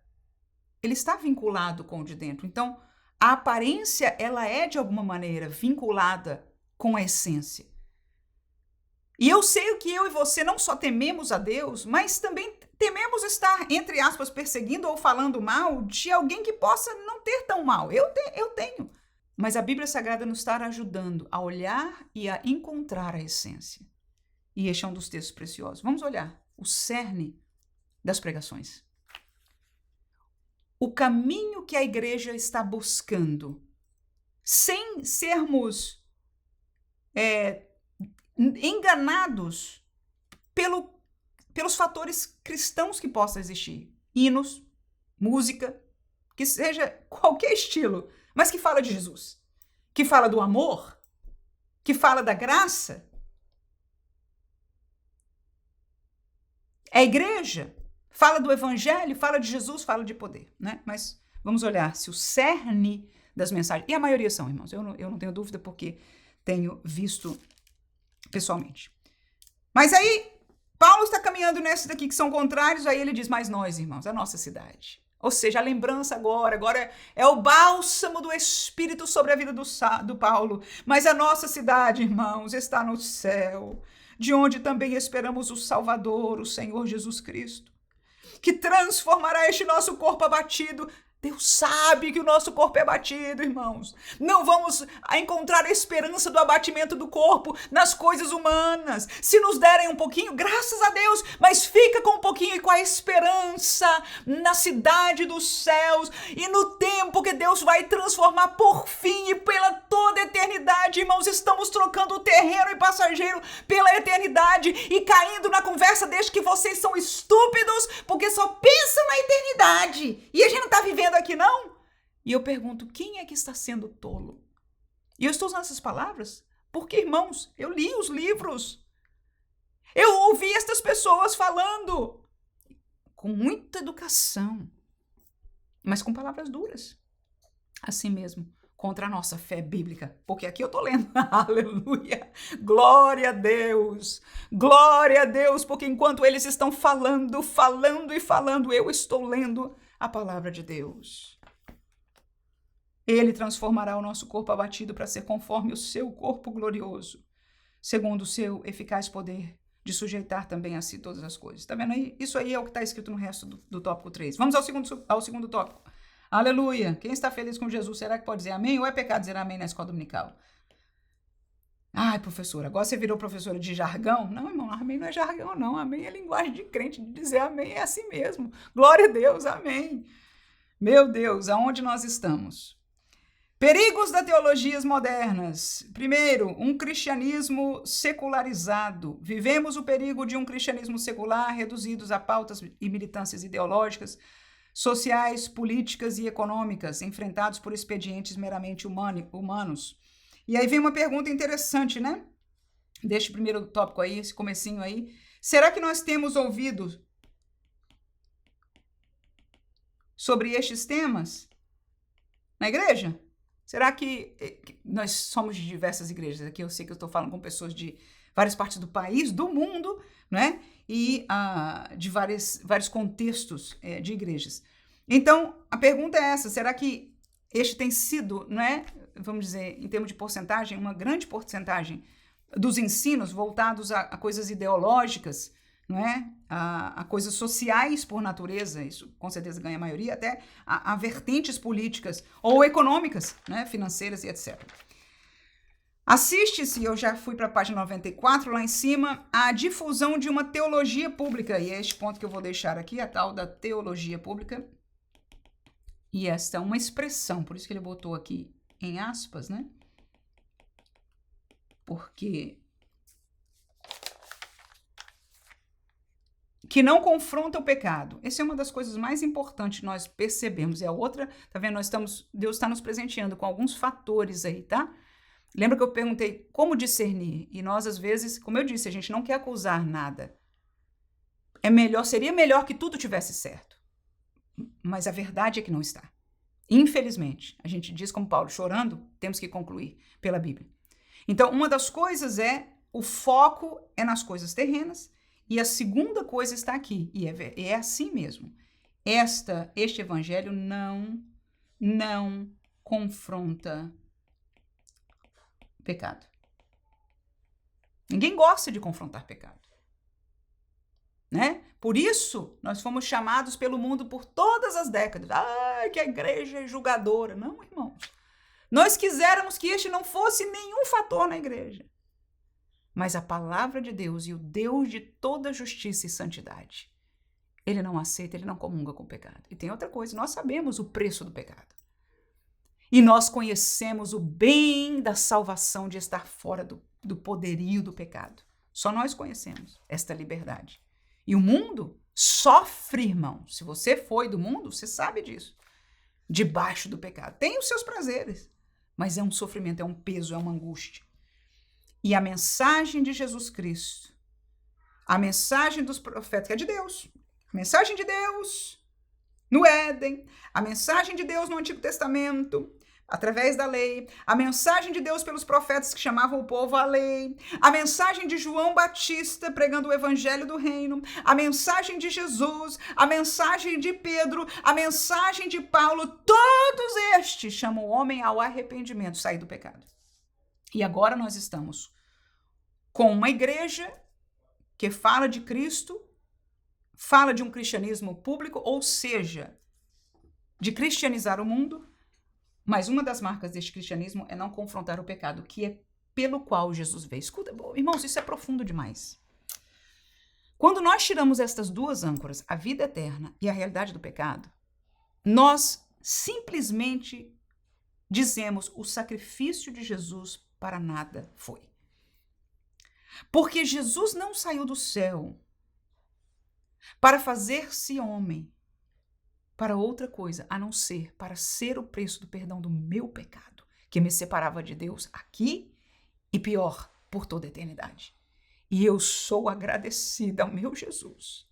ele está vinculado com o de dentro. Então, a aparência, ela é de alguma maneira vinculada com a essência. E eu sei que eu e você não só tememos a Deus, mas também tememos estar, entre aspas, perseguindo ou falando mal de alguém que possa não ter tão mal. Eu tenho. Mas a Bíblia Sagrada nos está ajudando a olhar e a encontrar a essência. E este é um dos textos preciosos. Vamos olhar o cerne das pregações. O caminho que a igreja está buscando, sem sermos enganados pelos fatores cristãos que possam existir. Hinos, música, que seja qualquer estilo, mas que fala de Jesus, que fala do amor, que fala da graça. A igreja fala do evangelho, fala de Jesus, fala de poder, né? Mas vamos olhar se o cerne das mensagens, e a maioria são, irmãos, eu não tenho dúvida porque tenho visto pessoalmente. Mas aí, Paulo está caminhando nesses daqui que são contrários, aí ele diz, mas nós, irmãos, a nossa cidade. Ou seja, a lembrança agora é o bálsamo do Espírito sobre a vida do Paulo. Mas a nossa cidade, irmãos, está no céu, de onde também esperamos o Salvador, o Senhor Jesus Cristo, que transformará este nosso corpo abatido. Deus sabe que o nosso corpo é abatido, irmãos. Não vamos encontrar a esperança do abatimento do corpo nas coisas humanas. Se nos derem um pouquinho, graças a Deus, mas fica com um pouquinho e com a esperança na cidade dos céus e no tempo que Deus vai transformar por fim e pela toda a eternidade, irmãos. Estamos trocando o terreno e passageiro pela eternidade e caindo na conversa desde que vocês são estúpidos porque só pensam na eternidade. E a gente não está vivendo aqui, não? E eu pergunto, quem é que está sendo tolo? E eu estou usando essas palavras porque, irmãos, eu li os livros. Eu ouvi estas pessoas falando com muita educação, mas com palavras duras. Assim mesmo, contra a nossa fé bíblica. Porque aqui eu estou lendo. Aleluia! Glória a Deus! Glória a Deus! Porque enquanto eles estão falando, eu estou lendo a palavra de Deus. Ele transformará o nosso corpo abatido para ser conforme o seu corpo glorioso, segundo o seu eficaz poder de sujeitar também a si todas as coisas. Tá vendo aí? Isso aí é o que está escrito no resto do tópico 3. Vamos ao segundo tópico. Aleluia! Quem está feliz com Jesus, será que pode dizer amém? Ou é pecado dizer amém na escola dominical? Ai, professora, agora você virou professora de jargão? Não, irmão, amém não é jargão, não. Amém é linguagem de crente, de dizer amém é assim mesmo. Glória a Deus, amém. Meu Deus, aonde nós estamos? Perigos das teologias modernas. Primeiro, um cristianismo secularizado. Vivemos o perigo de um cristianismo secular, reduzidos a pautas e militâncias ideológicas, sociais, políticas e econômicas, enfrentados por expedientes meramente humanos. E aí vem uma pergunta interessante, né? Deste primeiro tópico aí, esse comecinho aí. Será que nós temos ouvido sobre estes temas na igreja? Será que nós somos de diversas igrejas? Aqui eu sei que eu estou falando com pessoas de várias partes do país, do mundo, né? E de vários contextos de igrejas. Então, a pergunta é essa, será que este tem sido, né, vamos dizer, em termos de porcentagem, uma grande porcentagem dos ensinos voltados a coisas ideológicas, não é? A coisas sociais por natureza, isso com certeza ganha a maioria, até a vertentes políticas ou econômicas, né? Financeiras e etc. Assiste-se, eu já fui para a página 94, lá em cima, a difusão de uma teologia pública, e é este ponto que eu vou deixar aqui, a tal da teologia pública, e esta é uma expressão, por isso que ele botou aqui em aspas, né? Porque que não confronta o pecado. Essa é uma das coisas mais importantes que nós percebemos. E a outra, tá vendo? Deus está nos presenteando com alguns fatores aí, tá? Lembra que eu perguntei como discernir? E nós, às vezes, como eu disse, a gente não quer acusar nada. Seria melhor que tudo tivesse certo. Mas a verdade é que não está. Infelizmente, a gente diz como Paulo, chorando, temos que concluir pela Bíblia. Então, uma das coisas o foco é nas coisas terrenas, e a segunda coisa está aqui, e é assim mesmo. Este evangelho não confronta pecado. Ninguém gosta de confrontar pecado, né? Por isso, nós fomos chamados pelo mundo por todas as décadas. Que a igreja é julgadora. Não, irmãos. Nós quiséramos que este não fosse nenhum fator na igreja. Mas a palavra de Deus e o Deus de toda justiça e santidade, ele não aceita, ele não comunga com o pecado. E tem outra coisa, nós sabemos o preço do pecado. E nós conhecemos o bem da salvação de estar fora do poderio do pecado. Só nós conhecemos esta liberdade. E o mundo sofre, irmão. Se você foi do mundo, você sabe disso. Debaixo do pecado. Tem os seus prazeres, mas é um sofrimento, é um peso, é uma angústia. E a mensagem de Jesus Cristo, a mensagem dos profetas, que é de Deus, a mensagem de Deus no Éden, a mensagem de Deus no Antigo Testamento, através da lei, a mensagem de Deus pelos profetas que chamavam o povo à lei, a mensagem de João Batista pregando o evangelho do reino, a mensagem de Jesus, a mensagem de Pedro, a mensagem de Paulo, todos estes chamam o homem ao arrependimento, sair do pecado. E agora nós estamos com uma igreja que fala de Cristo, fala de um cristianismo público, ou seja, de cristianizar o mundo, mas uma das marcas deste cristianismo é não confrontar o pecado, que é pelo qual Jesus veio. Escuta, irmãos, isso é profundo demais. Quando nós tiramos estas duas âncoras, a vida eterna e a realidade do pecado, nós simplesmente dizemos o sacrifício de Jesus para nada foi. Porque Jesus não saiu do céu para fazer-se homem, para outra coisa, a não ser para ser o preço do perdão do meu pecado, que me separava de Deus aqui e pior, por toda a eternidade. E eu sou agradecida ao meu Jesus,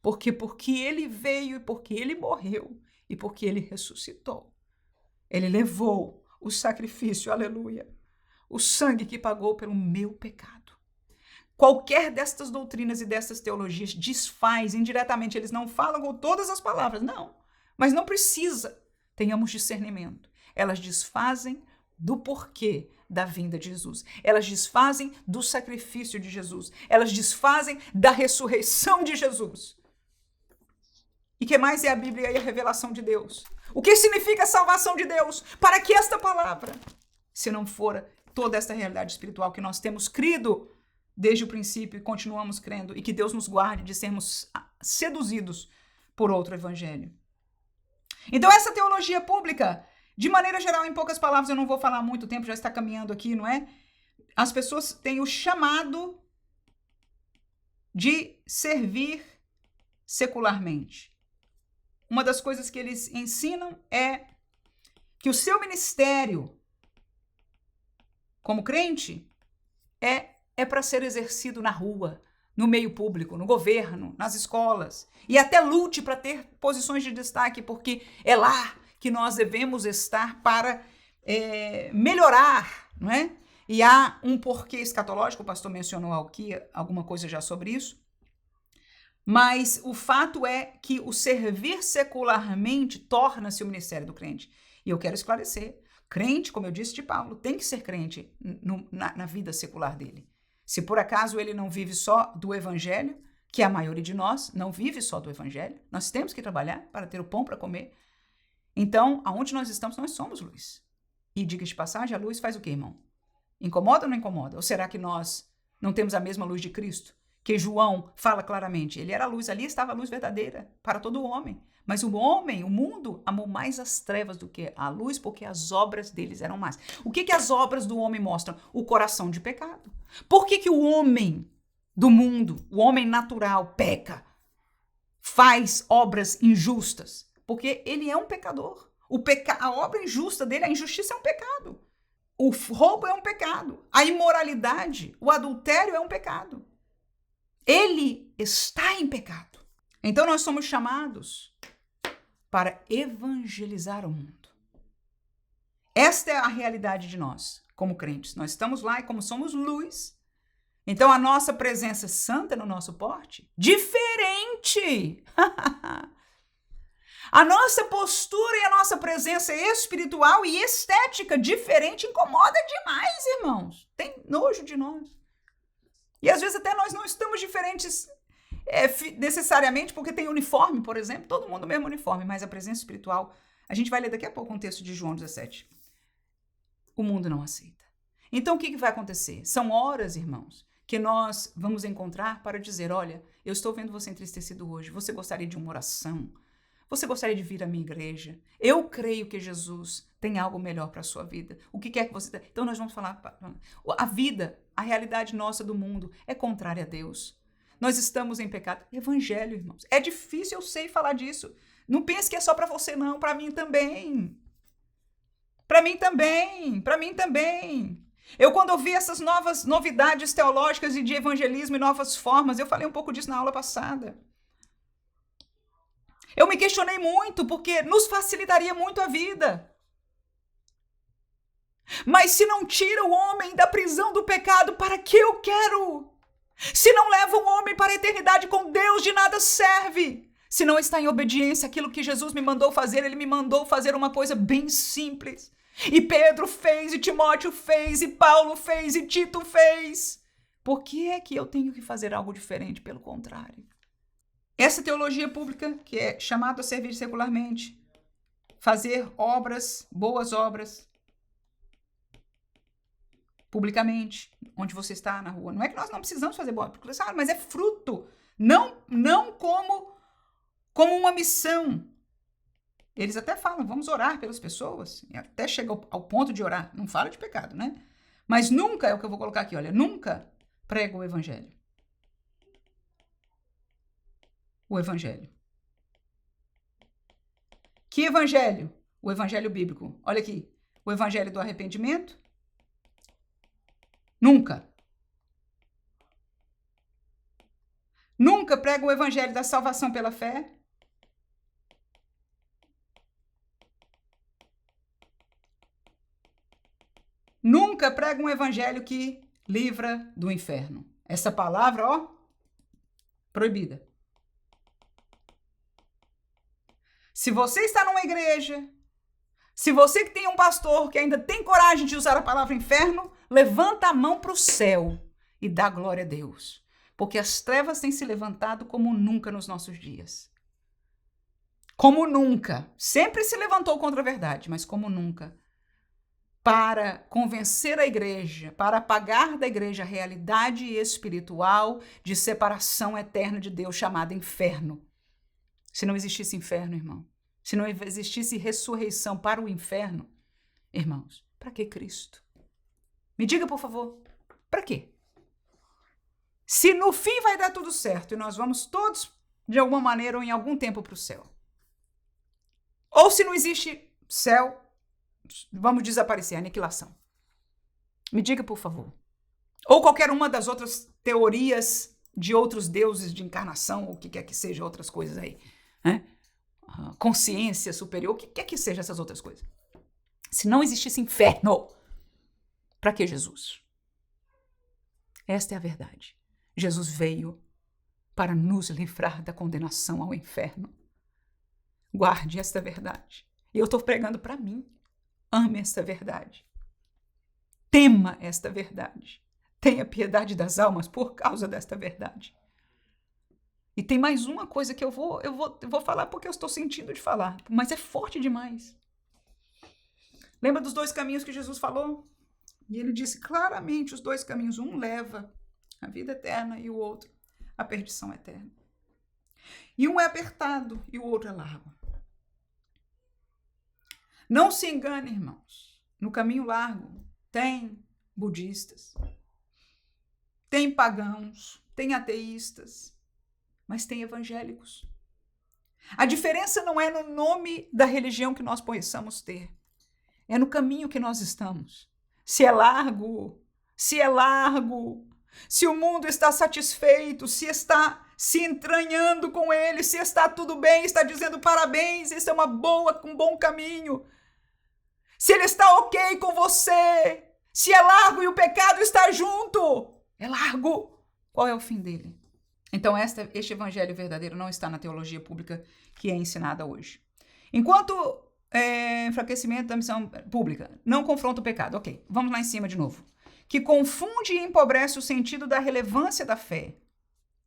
porque ele veio e porque ele morreu e porque ele ressuscitou. Ele levou o sacrifício, aleluia, o sangue que pagou pelo meu pecado. Qualquer destas doutrinas e destas teologias desfaz indiretamente, eles não falam com todas as palavras, não, mas não precisa, tenhamos discernimento. Elas desfazem do porquê da vinda de Jesus, elas desfazem do sacrifício de Jesus, elas desfazem da ressurreição de Jesus. E que mais é a Bíblia e a revelação de Deus? O que significa a salvação de Deus? Para que esta palavra? Se não for toda esta realidade espiritual que nós temos crido desde o princípio e continuamos crendo, e que Deus nos guarde de sermos seduzidos por outro evangelho. Então essa teologia pública, de maneira geral, em poucas palavras, eu não vou falar muito, o tempo já está caminhando aqui, não é? As pessoas têm o chamado de servir secularmente. Uma das coisas que eles ensinam é que o seu ministério como crente é para ser exercido na rua, no meio público, no governo, nas escolas. E até lute para ter posições de destaque, porque é lá que nós devemos estar para melhorar, não é? E há um porquê escatológico, o pastor mencionou aqui alguma coisa já sobre isso. Mas o fato é que o servir secularmente torna-se o ministério do crente. E eu quero esclarecer. Crente, como eu disse de Paulo, tem que ser crente na vida secular dele. Se por acaso ele não vive só do evangelho, que a maioria de nós não vive só do evangelho, nós temos que trabalhar para ter o pão para comer. Então, aonde nós estamos, nós somos luz. E diga de passagem, a luz faz o quê, irmão? Incomoda ou não incomoda? Ou será que nós não temos a mesma luz de Cristo? Que João fala claramente, ele era a luz, ali estava a luz verdadeira para todo homem. Mas o homem, o mundo, amou mais as trevas do que a luz, porque as obras deles eram más. O que as obras do homem mostram? O coração de pecado. Por que o homem do mundo, o homem natural, peca? Faz obras injustas? Porque ele é um pecador. A obra injusta dele, a injustiça é um pecado. O roubo é um pecado. A imoralidade, o adultério é um pecado. Ele está em pecado. Então nós somos chamados para evangelizar o mundo. Esta é a realidade de nós, como crentes. Nós estamos lá e como somos luz, então a nossa presença santa no nosso porte, diferente. A nossa postura e a nossa presença espiritual e estética diferente incomoda demais, irmãos. Tem nojo de nós. E às vezes até nós não estamos diferentes necessariamente porque tem uniforme, por exemplo, todo mundo mesmo uniforme, mas a presença espiritual, a gente vai ler daqui a pouco um texto de João 17. O mundo não aceita. Então o que vai acontecer? São horas, irmãos, que nós vamos encontrar para dizer, olha, eu estou vendo você entristecido hoje, você gostaria de uma oração? Você gostaria de vir à minha igreja? Eu creio que Jesus tem algo melhor para a sua vida. O que quer que você... Então nós vamos falar... A vida, a realidade nossa do mundo é contrária a Deus. Nós estamos em pecado. Evangelho, irmãos. É difícil, eu sei falar disso. Não pense que é só para você, não. Para mim também. Para mim também. Para mim também. Eu, quando ouvi essas novas novidades teológicas e de evangelismo e novas formas, eu falei um pouco disso na aula passada. Eu me questionei muito, porque nos facilitaria muito a vida. Mas se não tira o homem da prisão do pecado, para que eu quero? Se não leva o homem para a eternidade com Deus, de nada serve. Se não está em obediência àquilo que Jesus me mandou fazer, ele me mandou fazer uma coisa bem simples. E Pedro fez, e Timóteo fez, e Paulo fez, e Tito fez. Por que é que eu tenho que fazer algo diferente? Pelo contrário. Essa teologia pública, que é chamada a servir secularmente, fazer obras, boas obras, publicamente, onde você está na rua. Não é que nós não precisamos fazer boas obras, mas é fruto, não como uma missão. Eles até falam, vamos orar pelas pessoas, até chega ao ponto de orar. Não fala de pecado, né? Mas nunca, é o que eu vou colocar aqui, olha, nunca prega o evangelho. O evangelho. Que evangelho? O evangelho bíblico. Olha aqui. O evangelho do arrependimento? Nunca. Nunca prega o evangelho da salvação pela fé? Nunca prega um evangelho que livra do inferno. Essa palavra, ó, proibida. Se você está numa igreja, se você que tem um pastor que ainda tem coragem de usar a palavra inferno, levanta a mão para o céu e dá glória a Deus. Porque as trevas têm se levantado como nunca nos nossos dias. Como nunca. Sempre se levantou contra a verdade, mas como nunca. Para convencer a igreja, para apagar da igreja a realidade espiritual de separação eterna de Deus, chamada inferno. Se não existisse inferno, irmão, se não existisse ressurreição para o inferno, irmãos, para que Cristo? Me diga, por favor, para quê? Se no fim vai dar tudo certo e nós vamos todos, de alguma maneira ou em algum tempo, para o céu. Ou se não existe céu, vamos desaparecer, aniquilação. Me diga, por favor. Ou qualquer uma das outras teorias de outros deuses de encarnação, ou o que quer que seja, outras coisas aí. Né? Consciência superior, o que quer que seja essas outras coisas. Se não existisse inferno, para que Jesus? Esta é a verdade. Jesus veio para nos livrar da condenação ao inferno. Guarde esta verdade. E eu estou pregando para mim. ame esta verdade. Tema esta verdade. Tenha piedade das almas por causa desta verdade. E tem mais uma coisa que eu vou falar porque eu estou sentindo de falar, mas é forte demais. Lembra dos 2 caminhos que Jesus falou? E ele disse claramente os 2 caminhos. Um leva à vida eterna e o outro à perdição eterna. E um é apertado e o outro é largo. Não se engane, irmãos. No caminho largo tem budistas, tem pagãos, tem ateístas, mas tem evangélicos. A diferença não é no nome da religião que nós possamos ter, é no caminho que nós estamos. Se é largo, se o mundo está satisfeito, se está se entranhando com ele, se está tudo bem, está dizendo parabéns, isso é um bom caminho. Se ele está ok com você, se é largo e o pecado está junto, é largo. Qual é o fim dele? Então, este evangelho verdadeiro não está na teologia pública que é ensinada hoje. Enquanto enfraquecimento da missão pública não confronta o pecado, ok, vamos lá em cima de novo. Que confunde e empobrece o sentido da relevância da fé.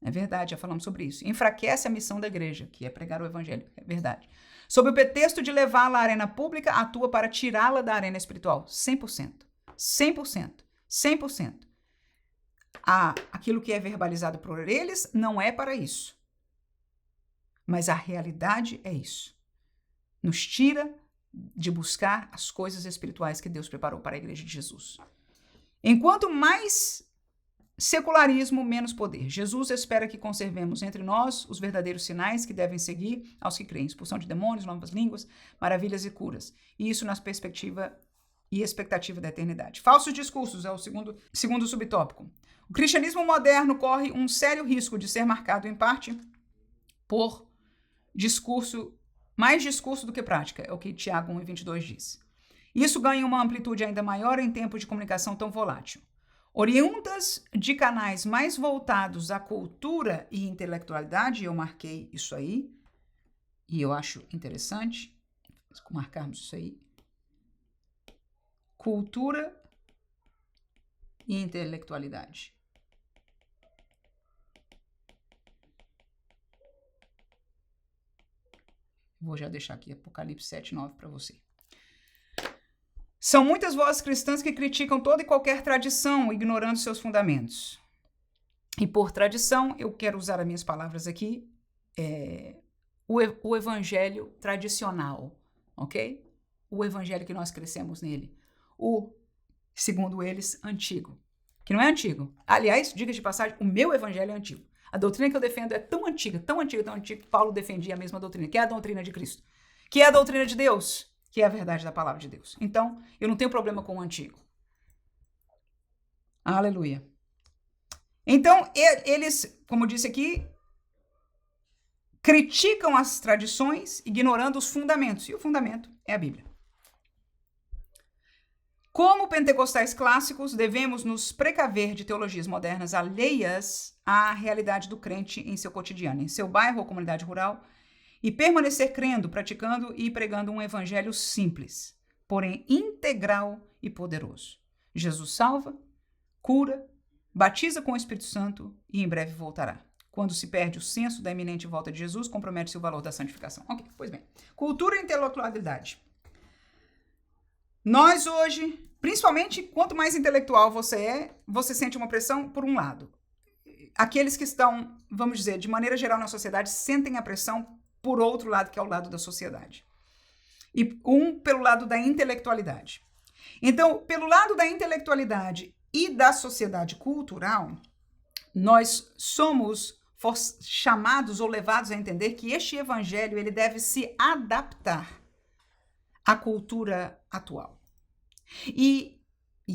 É verdade, já falamos sobre isso. Enfraquece a missão da igreja, que é pregar o evangelho, é verdade. Sob o pretexto de levá-la à arena pública, atua para tirá-la da arena espiritual. 100%. 100%. 100%. Aquilo que é verbalizado por eles não é para isso. Mas a realidade é isso. Nos tira de buscar as coisas espirituais que Deus preparou para a igreja de Jesus. Enquanto mais secularismo, menos poder. Jesus espera que conservemos entre nós os verdadeiros sinais que devem seguir aos que creem. Expulsão de demônios, novas línguas, maravilhas e curas. E isso na perspectiva e expectativa da eternidade. Falsos discursos é o segundo subtópico. O cristianismo moderno corre um sério risco de ser marcado, em parte, por mais discurso do que prática, é o que Tiago 1:22 diz. Isso ganha uma amplitude ainda maior em tempos de comunicação tão volátil. Oriundas de canais mais voltados à cultura e intelectualidade, eu marquei isso aí, e eu acho interessante marcarmos isso aí. Cultura e intelectualidade. Vou já deixar aqui Apocalipse 7:9 para você. São muitas vozes cristãs que criticam toda e qualquer tradição, ignorando seus fundamentos. E por tradição, eu quero usar as minhas palavras aqui, o evangelho tradicional, ok? O evangelho que nós crescemos nele. O, segundo eles, antigo. Que não é antigo. Aliás, diga de passagem, o meu evangelho é antigo. A doutrina que eu defendo é tão antiga, que Paulo defendia a mesma doutrina, que é a doutrina de Cristo, que é a doutrina de Deus, que é a verdade da palavra de Deus. Então, eu não tenho problema com o antigo. Aleluia. Então, eles, como disse aqui, criticam as tradições, ignorando os fundamentos. E o fundamento é a Bíblia. Como pentecostais clássicos, devemos nos precaver de teologias modernas alheias à realidade do crente em seu cotidiano, em seu bairro ou comunidade rural, e permanecer crendo, praticando e pregando um evangelho simples, porém integral e poderoso. Jesus salva, cura, batiza com o Espírito Santo e em breve voltará. Quando se perde o senso da iminente volta de Jesus, compromete-se o valor da santificação. Ok, pois bem. Cultura e intelectualidade. Nós hoje, principalmente quanto mais intelectual você é, você sente uma pressão por um lado. Aqueles que estão, vamos dizer, de maneira geral na sociedade, sentem a pressão por outro lado, que é o lado da sociedade. E pelo lado da intelectualidade. Então, pelo lado da intelectualidade e da sociedade cultural, nós somos chamados ou levados a entender que este evangelho ele deve se adaptar à cultura atual. E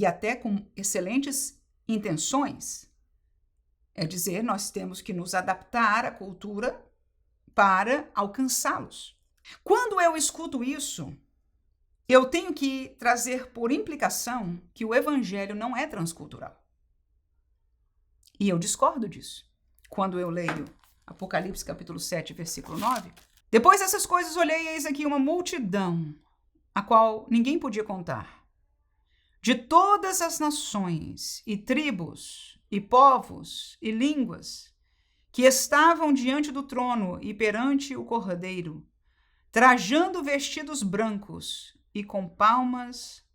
até com excelentes intenções. É dizer, nós temos que nos adaptar à cultura para alcançá-los. Quando eu escuto isso, eu tenho que trazer por implicação que o evangelho não é transcultural. E eu discordo disso. Quando eu leio Apocalipse capítulo 7, versículo 9, depois dessas coisas olhei e eis aqui uma multidão a qual ninguém podia contar, de todas as nações e tribos e povos e línguas que estavam diante do trono e perante o Cordeiro, trajando vestidos brancos e com palmas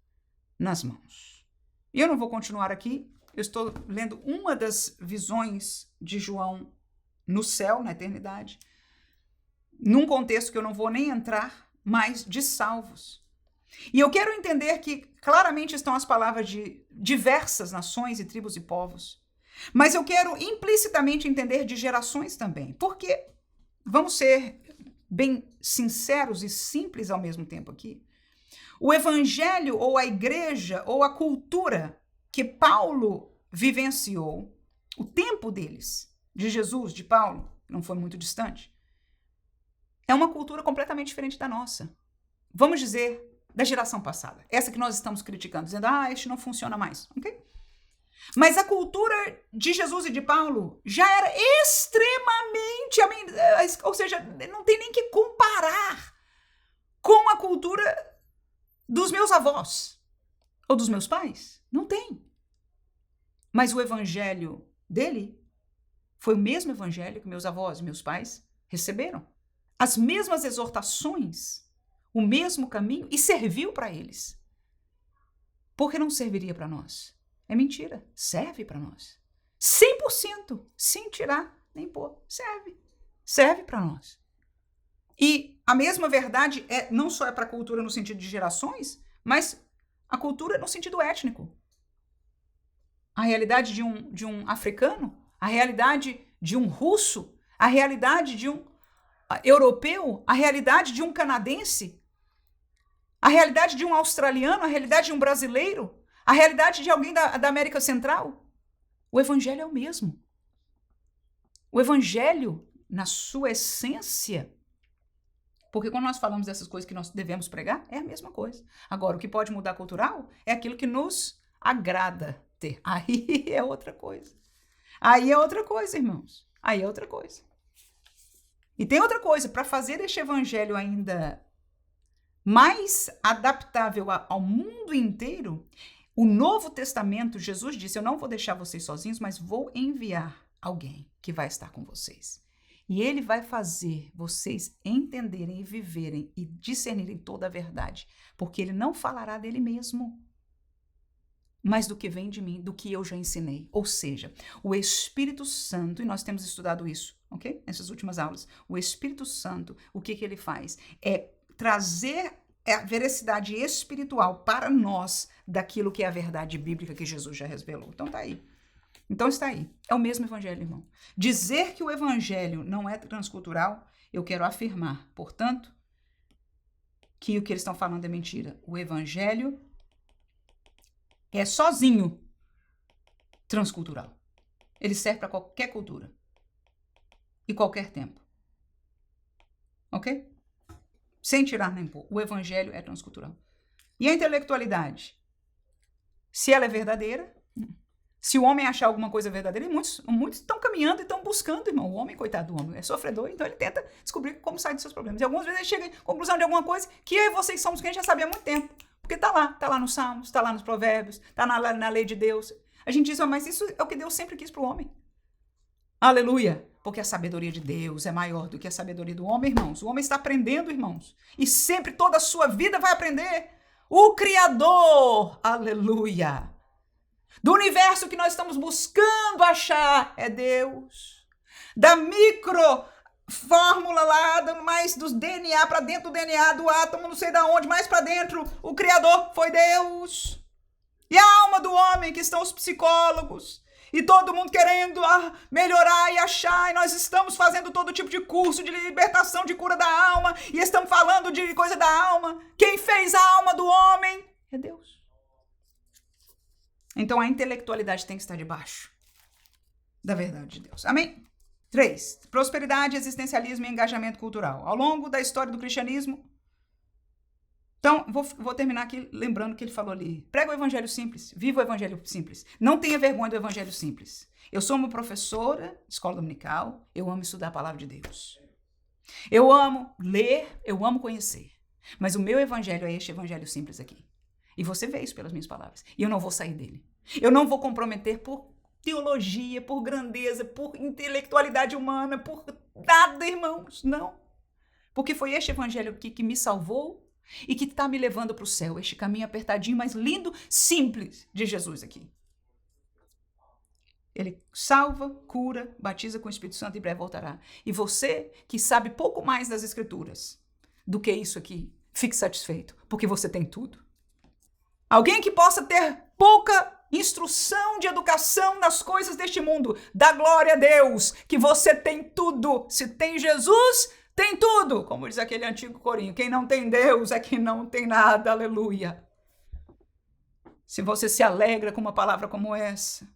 nas mãos. E eu não vou continuar aqui, eu estou lendo uma das visões de João no céu, na eternidade, num contexto que eu não vou nem entrar, mas de salvos. E eu quero entender que claramente estão as palavras de diversas nações e tribos e povos, mas eu quero implicitamente entender de gerações também, porque, vamos ser bem sinceros e simples ao mesmo tempo aqui, o evangelho ou a igreja ou a cultura que Paulo vivenciou, o tempo deles, de Jesus, de Paulo, não foi muito distante, é uma cultura completamente diferente da nossa. Vamos dizer, da geração passada. Essa que nós estamos criticando, dizendo, este não funciona mais, ok? Mas a cultura de Jesus e de Paulo já era extremamente, ou seja, não tem nem que comparar com a cultura dos meus avós ou dos meus pais. Não tem. Mas o evangelho dele foi o mesmo evangelho que meus avós e meus pais receberam. As mesmas exortações, o mesmo caminho, e serviu para eles. Por que não serviria para nós? É mentira. Serve para nós. 100%, sem tirar nem pôr. Serve. Serve para nós. E a mesma verdade não só é para a cultura no sentido de gerações, mas a cultura no sentido étnico. A realidade de um africano, a realidade de um russo, a realidade de um europeu, a realidade de um canadense, a realidade de um australiano, a realidade de um brasileiro, a realidade de alguém da América Central. O evangelho é o mesmo. O evangelho, na sua essência, porque quando nós falamos dessas coisas que nós devemos pregar, é a mesma coisa. Agora, o que pode mudar cultural é aquilo que nos agrada ter. Aí é outra coisa. Aí é outra coisa, irmãos. Aí é outra coisa. E tem outra coisa, para fazer este evangelho ainda mais adaptável ao mundo inteiro, o Novo Testamento, Jesus disse, eu não vou deixar vocês sozinhos, mas vou enviar alguém que vai estar com vocês. E ele vai fazer vocês entenderem e viverem e discernirem toda a verdade, porque ele não falará dele mesmo, mas do que vem de mim, do que eu já ensinei. Ou seja, o Espírito Santo, e nós temos estudado isso, ok? Nessas últimas aulas. O Espírito Santo, o que ele faz? É trazer a veracidade espiritual para nós daquilo que é a verdade bíblica que Jesus já revelou. Então tá aí. Então está aí. É o mesmo evangelho, irmão. Dizer que o evangelho não é transcultural, eu quero afirmar, portanto, que o que eles estão falando é mentira. O evangelho é sozinho transcultural. Ele serve para qualquer cultura e qualquer tempo. Ok? Sem tirar nem pôr. O evangelho é transcultural. E a intelectualidade? Se ela é verdadeira, se o homem achar alguma coisa verdadeira, e muitos estão caminhando e estão buscando, irmão. O homem, coitado do homem, é sofredor, então ele tenta descobrir como sair dos seus problemas. E algumas vezes ele chega à conclusão de alguma coisa que eu e vocês somos quem já sabia há muito tempo. Porque tá lá nos Salmos, tá lá nos Provérbios, tá na lei de Deus. A gente diz, mas isso é o que Deus sempre quis para o homem. Aleluia! Porque a sabedoria de Deus é maior do que a sabedoria do homem, irmãos. O homem está aprendendo, irmãos. E sempre, toda a sua vida vai aprender. O Criador, aleluia, do universo que nós estamos buscando achar é Deus. Da micro fórmula lá, mais dos DNA, para dentro do DNA, do átomo, não sei de onde, mais para dentro, o Criador foi Deus. E a alma do homem, que estão os psicólogos, e todo mundo querendo melhorar e achar, e nós estamos fazendo todo tipo de curso de libertação, de cura da alma, e estamos falando de coisa da alma. Quem fez a alma do homem é Deus. Então a intelectualidade tem que estar debaixo da verdade de Deus. Amém? 3. Prosperidade, existencialismo e engajamento cultural. Ao longo da história do cristianismo, então, vou terminar aqui lembrando que ele falou ali. Prega o evangelho simples, viva o evangelho simples. Não tenha vergonha do evangelho simples. Eu sou uma professora de escola dominical, eu amo estudar a palavra de Deus. Eu amo ler, eu amo conhecer. Mas o meu evangelho é este evangelho simples aqui. E você vê isso pelas minhas palavras. E eu não vou sair dele. Eu não vou comprometer por teologia, por grandeza, por intelectualidade humana, por nada, irmãos. Não. Porque foi este evangelho aqui que me salvou e que está me levando para o céu. Este caminho apertadinho, mas lindo, simples de Jesus aqui. Ele salva, cura, batiza com o Espírito Santo e em breve voltará. E você que sabe pouco mais das Escrituras do que isso aqui, fique satisfeito, porque você tem tudo. Alguém que possa ter pouca instrução de educação nas coisas deste mundo, dá glória a Deus, que você tem tudo. Se tem Jesus, tem tudo. Como diz aquele antigo corinho, quem não tem Deus é quem não tem nada, aleluia. Se você se alegra com uma palavra como essa,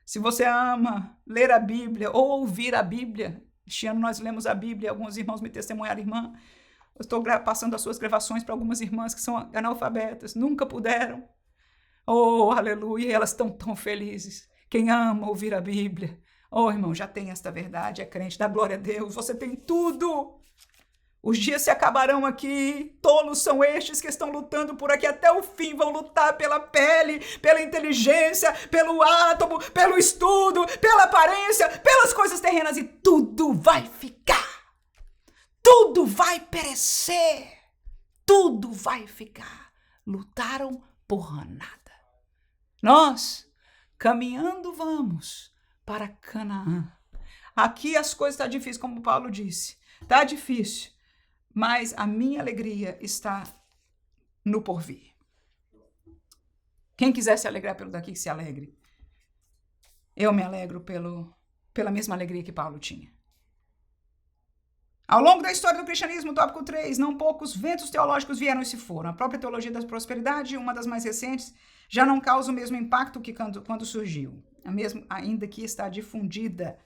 se você ama ler a Bíblia ou ouvir a Bíblia, este ano nós lemos a Bíblia, alguns irmãos me testemunharam, irmã, eu estou passando as suas gravações para algumas irmãs que são analfabetas, nunca puderam. Oh, aleluia, elas estão tão felizes. Quem ama ouvir a Bíblia, oh, irmão, já tem esta verdade, é crente, dá glória a Deus, você tem tudo. Os dias se acabarão aqui, tolos são estes que estão lutando por aqui até o fim, vão lutar pela pele, pela inteligência, pelo átomo, pelo estudo, pela aparência, pelas coisas terrenas e tudo vai ficar. Tudo vai perecer, tudo vai ficar. Lutaram por nada. Nós, caminhando vamos para Canaã. Aqui as coisas estão difíceis, como Paulo disse. Está difícil, mas a minha alegria está no porvir. Quem quiser se alegrar pelo daqui, que se alegre. Eu me alegro pela mesma alegria que Paulo tinha. Ao longo da história do cristianismo, tópico 3, não poucos ventos teológicos vieram e se foram. A própria teologia da prosperidade, uma das mais recentes, já não causa o mesmo impacto que quando surgiu, ainda que está difundida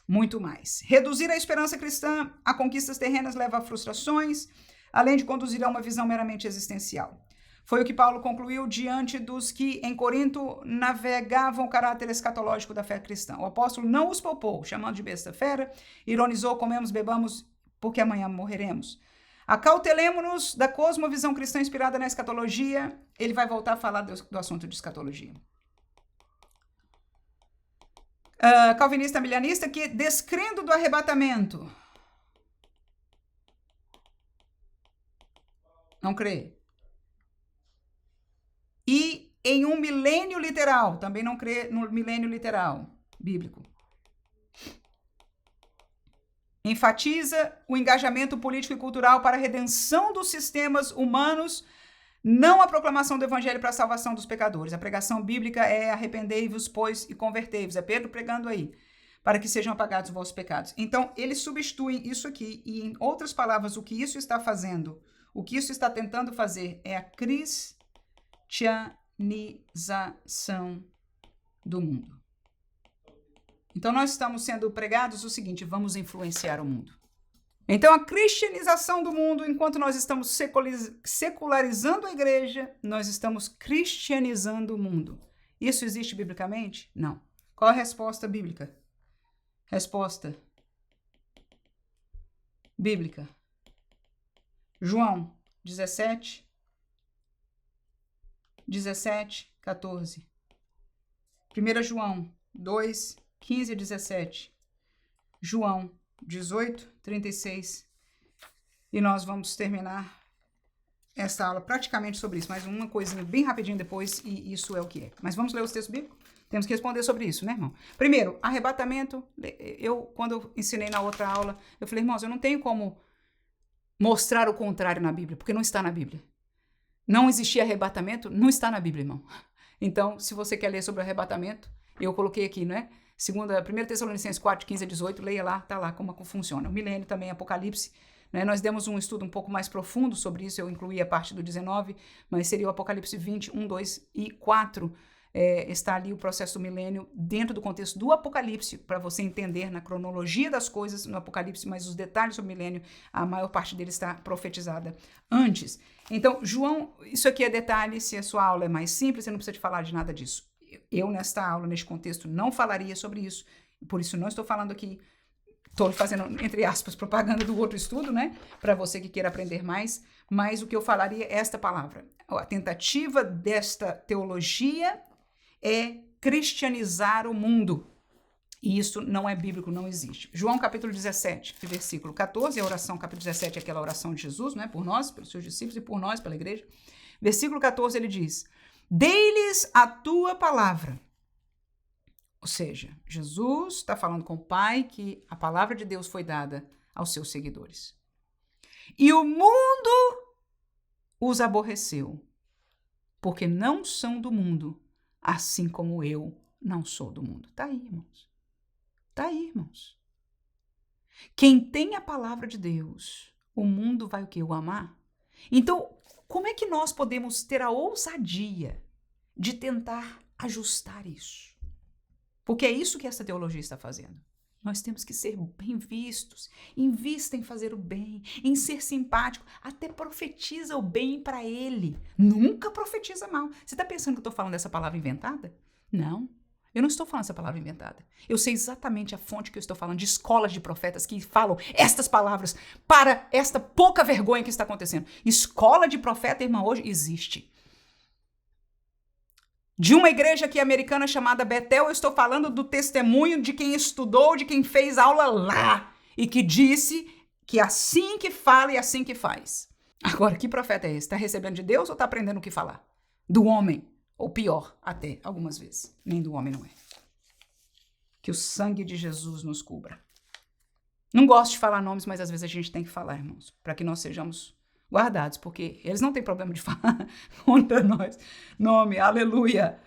muito mais. Reduzir a esperança cristã a conquistas terrenas leva a frustrações, além de conduzir a uma visão meramente existencial. Foi o que Paulo concluiu diante dos que em Corinto navegavam o caráter escatológico da fé cristã. O apóstolo não os poupou, chamando de besta fera, ironizou, comemos, bebamos, porque amanhã morreremos. Acautelemo-nos da cosmovisão cristã inspirada na escatologia. Ele vai voltar a falar do assunto de escatologia. Calvinista milianista que, descrendo do arrebatamento, não crê. E em um milênio literal, também não crê no milênio literal bíblico. Enfatiza o engajamento político e cultural para a redenção dos sistemas humanos, não a proclamação do evangelho para a salvação dos pecadores. A pregação bíblica é arrependei-vos, pois, e convertei-vos. É Pedro pregando aí, para que sejam apagados os vossos pecados. Então, eles substituem isso aqui, e em outras palavras, o que isso está fazendo, o que isso está tentando fazer é a cristianização do mundo. Então, nós estamos sendo pregados o seguinte, vamos influenciar o mundo. Então, a cristianização do mundo, enquanto nós estamos secularizando a igreja, nós estamos cristianizando o mundo. Isso existe biblicamente? Não. Qual a resposta bíblica? Resposta bíblica. João 17, 14. 1 João 2, 15 e 17. João 18, 36. E nós vamos terminar essa aula praticamente sobre isso. Mais uma coisinha bem rapidinho depois, e isso é o que é. Mas vamos ler os textos bíblicos? Temos que responder sobre isso, né, irmão? Primeiro, arrebatamento. Quando eu ensinei na outra aula, eu falei, irmãos, eu não tenho como mostrar o contrário na Bíblia, porque não está na Bíblia. Não existia arrebatamento, não está na Bíblia, irmão. Então, se você quer ler sobre o arrebatamento, eu coloquei aqui, não é? 1 Tessalonicenses 4, 15 a 18, leia lá, tá lá como funciona. O milênio também, Apocalipse, né? Nós demos um estudo um pouco mais profundo sobre isso, eu incluí a parte do 19, mas seria o Apocalipse 20, 1, 2 e 4, está ali o processo do milênio dentro do contexto do Apocalipse, para você entender na cronologia das coisas no Apocalipse, mas os detalhes sobre o milênio, a maior parte dele está profetizada antes. Então, João, isso aqui é detalhe, se a sua aula é mais simples, você não precisa de falar de nada disso. Eu, nesta aula, neste contexto, não falaria sobre isso, por isso não estou falando aqui. estou fazendo, entre aspas, propaganda do outro estudo, né? Para você que queira aprender mais. Mas o que eu falaria é esta palavra. A tentativa desta teologia é cristianizar o mundo. E isso não é bíblico, não existe. João capítulo 17, versículo 14, a oração capítulo 17 é aquela oração de Jesus, né? Por nós, pelos seus discípulos e por nós, pela igreja. Versículo 14, ele diz: dei-lhes a tua palavra. Ou seja, Jesus está falando com o Pai que a palavra de Deus foi dada aos seus seguidores. E o mundo os aborreceu, porque não são do mundo, assim como eu não sou do mundo. Tá aí, irmãos. Tá aí, irmãos. Quem tem a palavra de Deus, o mundo vai o quê? O amar? Então, como é que nós podemos ter a ousadia de tentar ajustar isso? Porque é isso que essa teologia está fazendo. Nós temos que ser bem vistos. Invista em fazer o bem, em ser simpático. Até profetiza o bem para ele. Nunca profetiza mal. Você está pensando que eu estou falando dessa palavra inventada? Não. Eu não estou falando essa palavra inventada. Eu sei exatamente a fonte que eu estou falando, de escolas de profetas que falam estas palavras para esta pouca vergonha que está acontecendo. Escola de profeta, irmã, hoje existe. De uma igreja aqui americana chamada Betel, eu estou falando do testemunho de quem estudou, de quem fez aula lá e que disse que assim que fala e assim que faz. Agora, que profeta é esse? Está recebendo de Deus ou está aprendendo o que falar? Do homem. Ou pior, até, algumas vezes. Nem do homem não é. Que o sangue de Jesus nos cubra. Não gosto de falar nomes, mas às vezes a gente tem que falar, irmãos, para que nós sejamos guardados, porque eles não têm problema de falar contra nós. Nome, aleluia.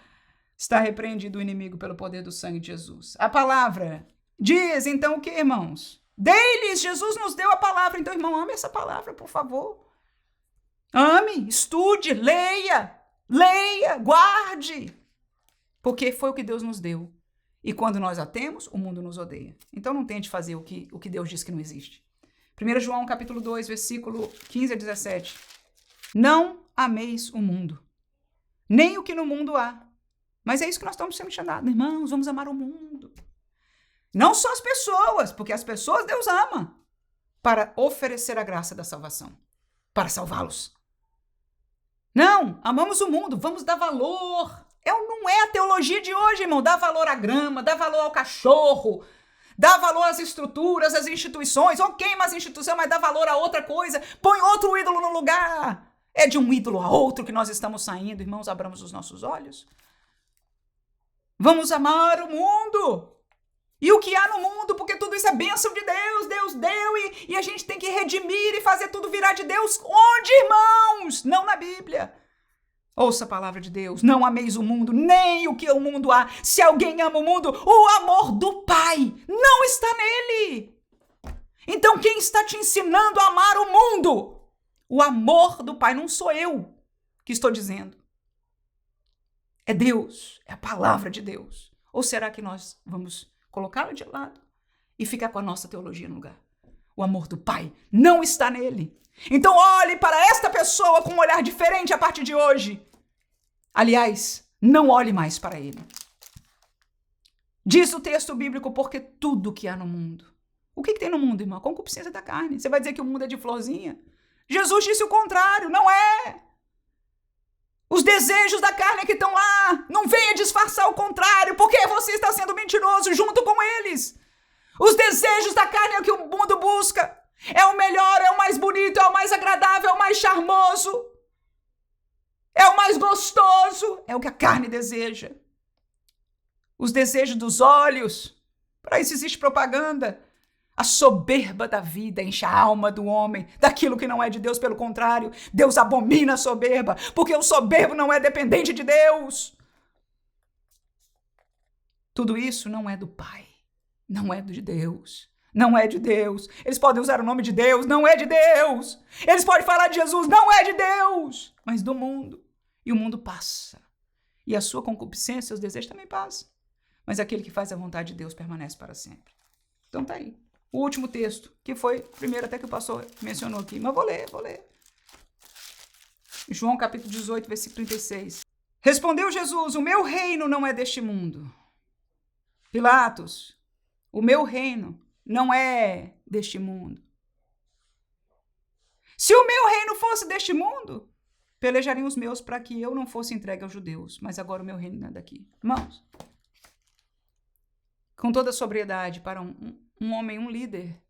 Está repreendido o inimigo pelo poder do sangue de Jesus. A palavra diz, então, o que, irmãos? Dei-lhes, Jesus nos deu a palavra. Então, irmão, ame essa palavra, por favor. Ame, estude, leia. Leia, guarde, porque foi o que Deus nos deu. E quando nós a temos, o mundo nos odeia. Então não tente fazer o que Deus diz que não existe. 1 João capítulo 2, versículo 15 a 17. Não ameis o mundo, nem o que no mundo há. Mas é isso que nós estamos sendo chamados, irmãos, vamos amar o mundo. Não só as pessoas, porque as pessoas Deus ama, para oferecer a graça da salvação, para salvá-los. Não, amamos o mundo, vamos dar valor. Não é a teologia de hoje, irmão. Dá valor à grama, dá valor ao cachorro, dá valor às estruturas, às instituições. Ok, mas instituição, mas dá valor a outra coisa. Põe outro ídolo no lugar. É de um ídolo a outro que nós estamos saindo. Irmãos, abramos os nossos olhos. Vamos amar o mundo. E o que há no mundo, porque tudo isso é bênção de Deus, Deus deu, e a gente tem que redimir e fazer tudo virar de Deus. Onde, irmãos? Não na Bíblia. Ouça a palavra de Deus. Não ameis o mundo, nem o que o mundo há. Se alguém ama o mundo, o amor do Pai não está nele. Então, quem está te ensinando a amar o mundo? O amor do Pai, não sou eu que estou dizendo. É Deus, é a palavra de Deus. Ou será que nós vamos colocá-la de lado e ficar com a nossa teologia no lugar? O amor do Pai não está nele. Então olhe para esta pessoa com um olhar diferente a partir de hoje. Aliás, não olhe mais para ele. Diz o texto bíblico, porque tudo que há no mundo. O que tem no mundo, irmão? A concupiscência da carne. Você vai dizer que o mundo é de florzinha? Jesus disse o contrário, não é. Os desejos da carne que estão lá, não venha disfarçar o contrário, porque você está sendo mentiroso junto com eles. Os desejos da carne é o que o mundo busca. É o melhor, é o mais bonito, é o mais agradável, é o mais charmoso. É o mais gostoso. É o que a carne deseja. Os desejos dos olhos. Para isso existe propaganda. A soberba da vida enche a alma do homem daquilo que não é de Deus. Pelo contrário, Deus abomina a soberba, porque o soberbo não é dependente de Deus. Tudo isso não é do Pai, não é de Deus. Não é de Deus. Eles podem usar o nome de Deus, não é de Deus. Eles podem falar de Jesus, não é de Deus, mas do mundo. E o mundo passa. E a sua concupiscência, seus desejos também passam. Mas aquele que faz a vontade de Deus permanece para sempre. Então tá aí. O último texto, que foi o primeiro até que o pastor mencionou aqui. Mas vou ler. João capítulo 18, versículo 36. Respondeu Jesus, o meu reino não é deste mundo. Pilatos, o meu reino não é deste mundo. Se o meu reino fosse deste mundo, pelejariam os meus para que eu não fosse entregue aos judeus, mas agora o meu reino não é daqui. Irmãos, com toda a sobriedade para um homem, um líder,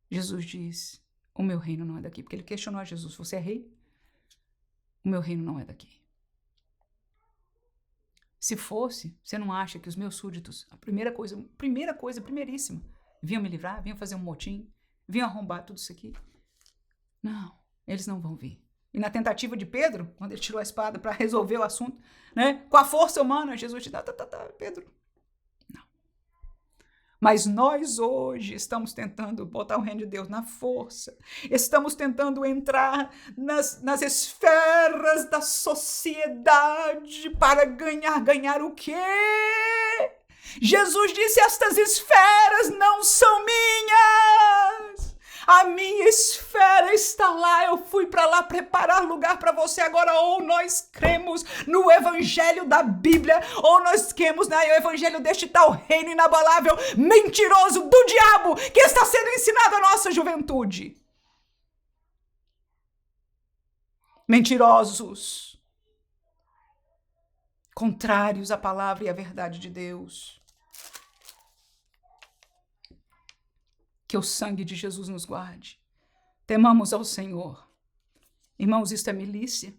Jesus diz, o meu reino não é daqui, porque ele questionou a Jesus, você é rei? O meu reino não é daqui. Se fosse, você não acha que os meus súditos, a primeira coisa, primeiríssima, vinham me livrar, vinham fazer um motim, vinham arrombar tudo isso aqui? Não, eles não vão vir. E na tentativa de Pedro, quando ele tirou a espada para resolver o assunto, né, com a força humana, Jesus te dá, Pedro. Não. Mas nós hoje estamos tentando botar o reino de Deus na força. Estamos tentando entrar nas esferas da sociedade para ganhar o quê? Jesus disse, estas esferas não são minhas. A minha esfera está lá, eu fui para lá preparar lugar para você. Agora, ou nós cremos no evangelho da Bíblia, ou nós cremos no evangelho deste tal reino inabalável, mentiroso do diabo, que está sendo ensinado à nossa juventude. Mentirosos, contrários à palavra e à verdade de Deus. Que o sangue de Jesus nos guarde. Temamos ao Senhor. Irmãos, isto é milícia.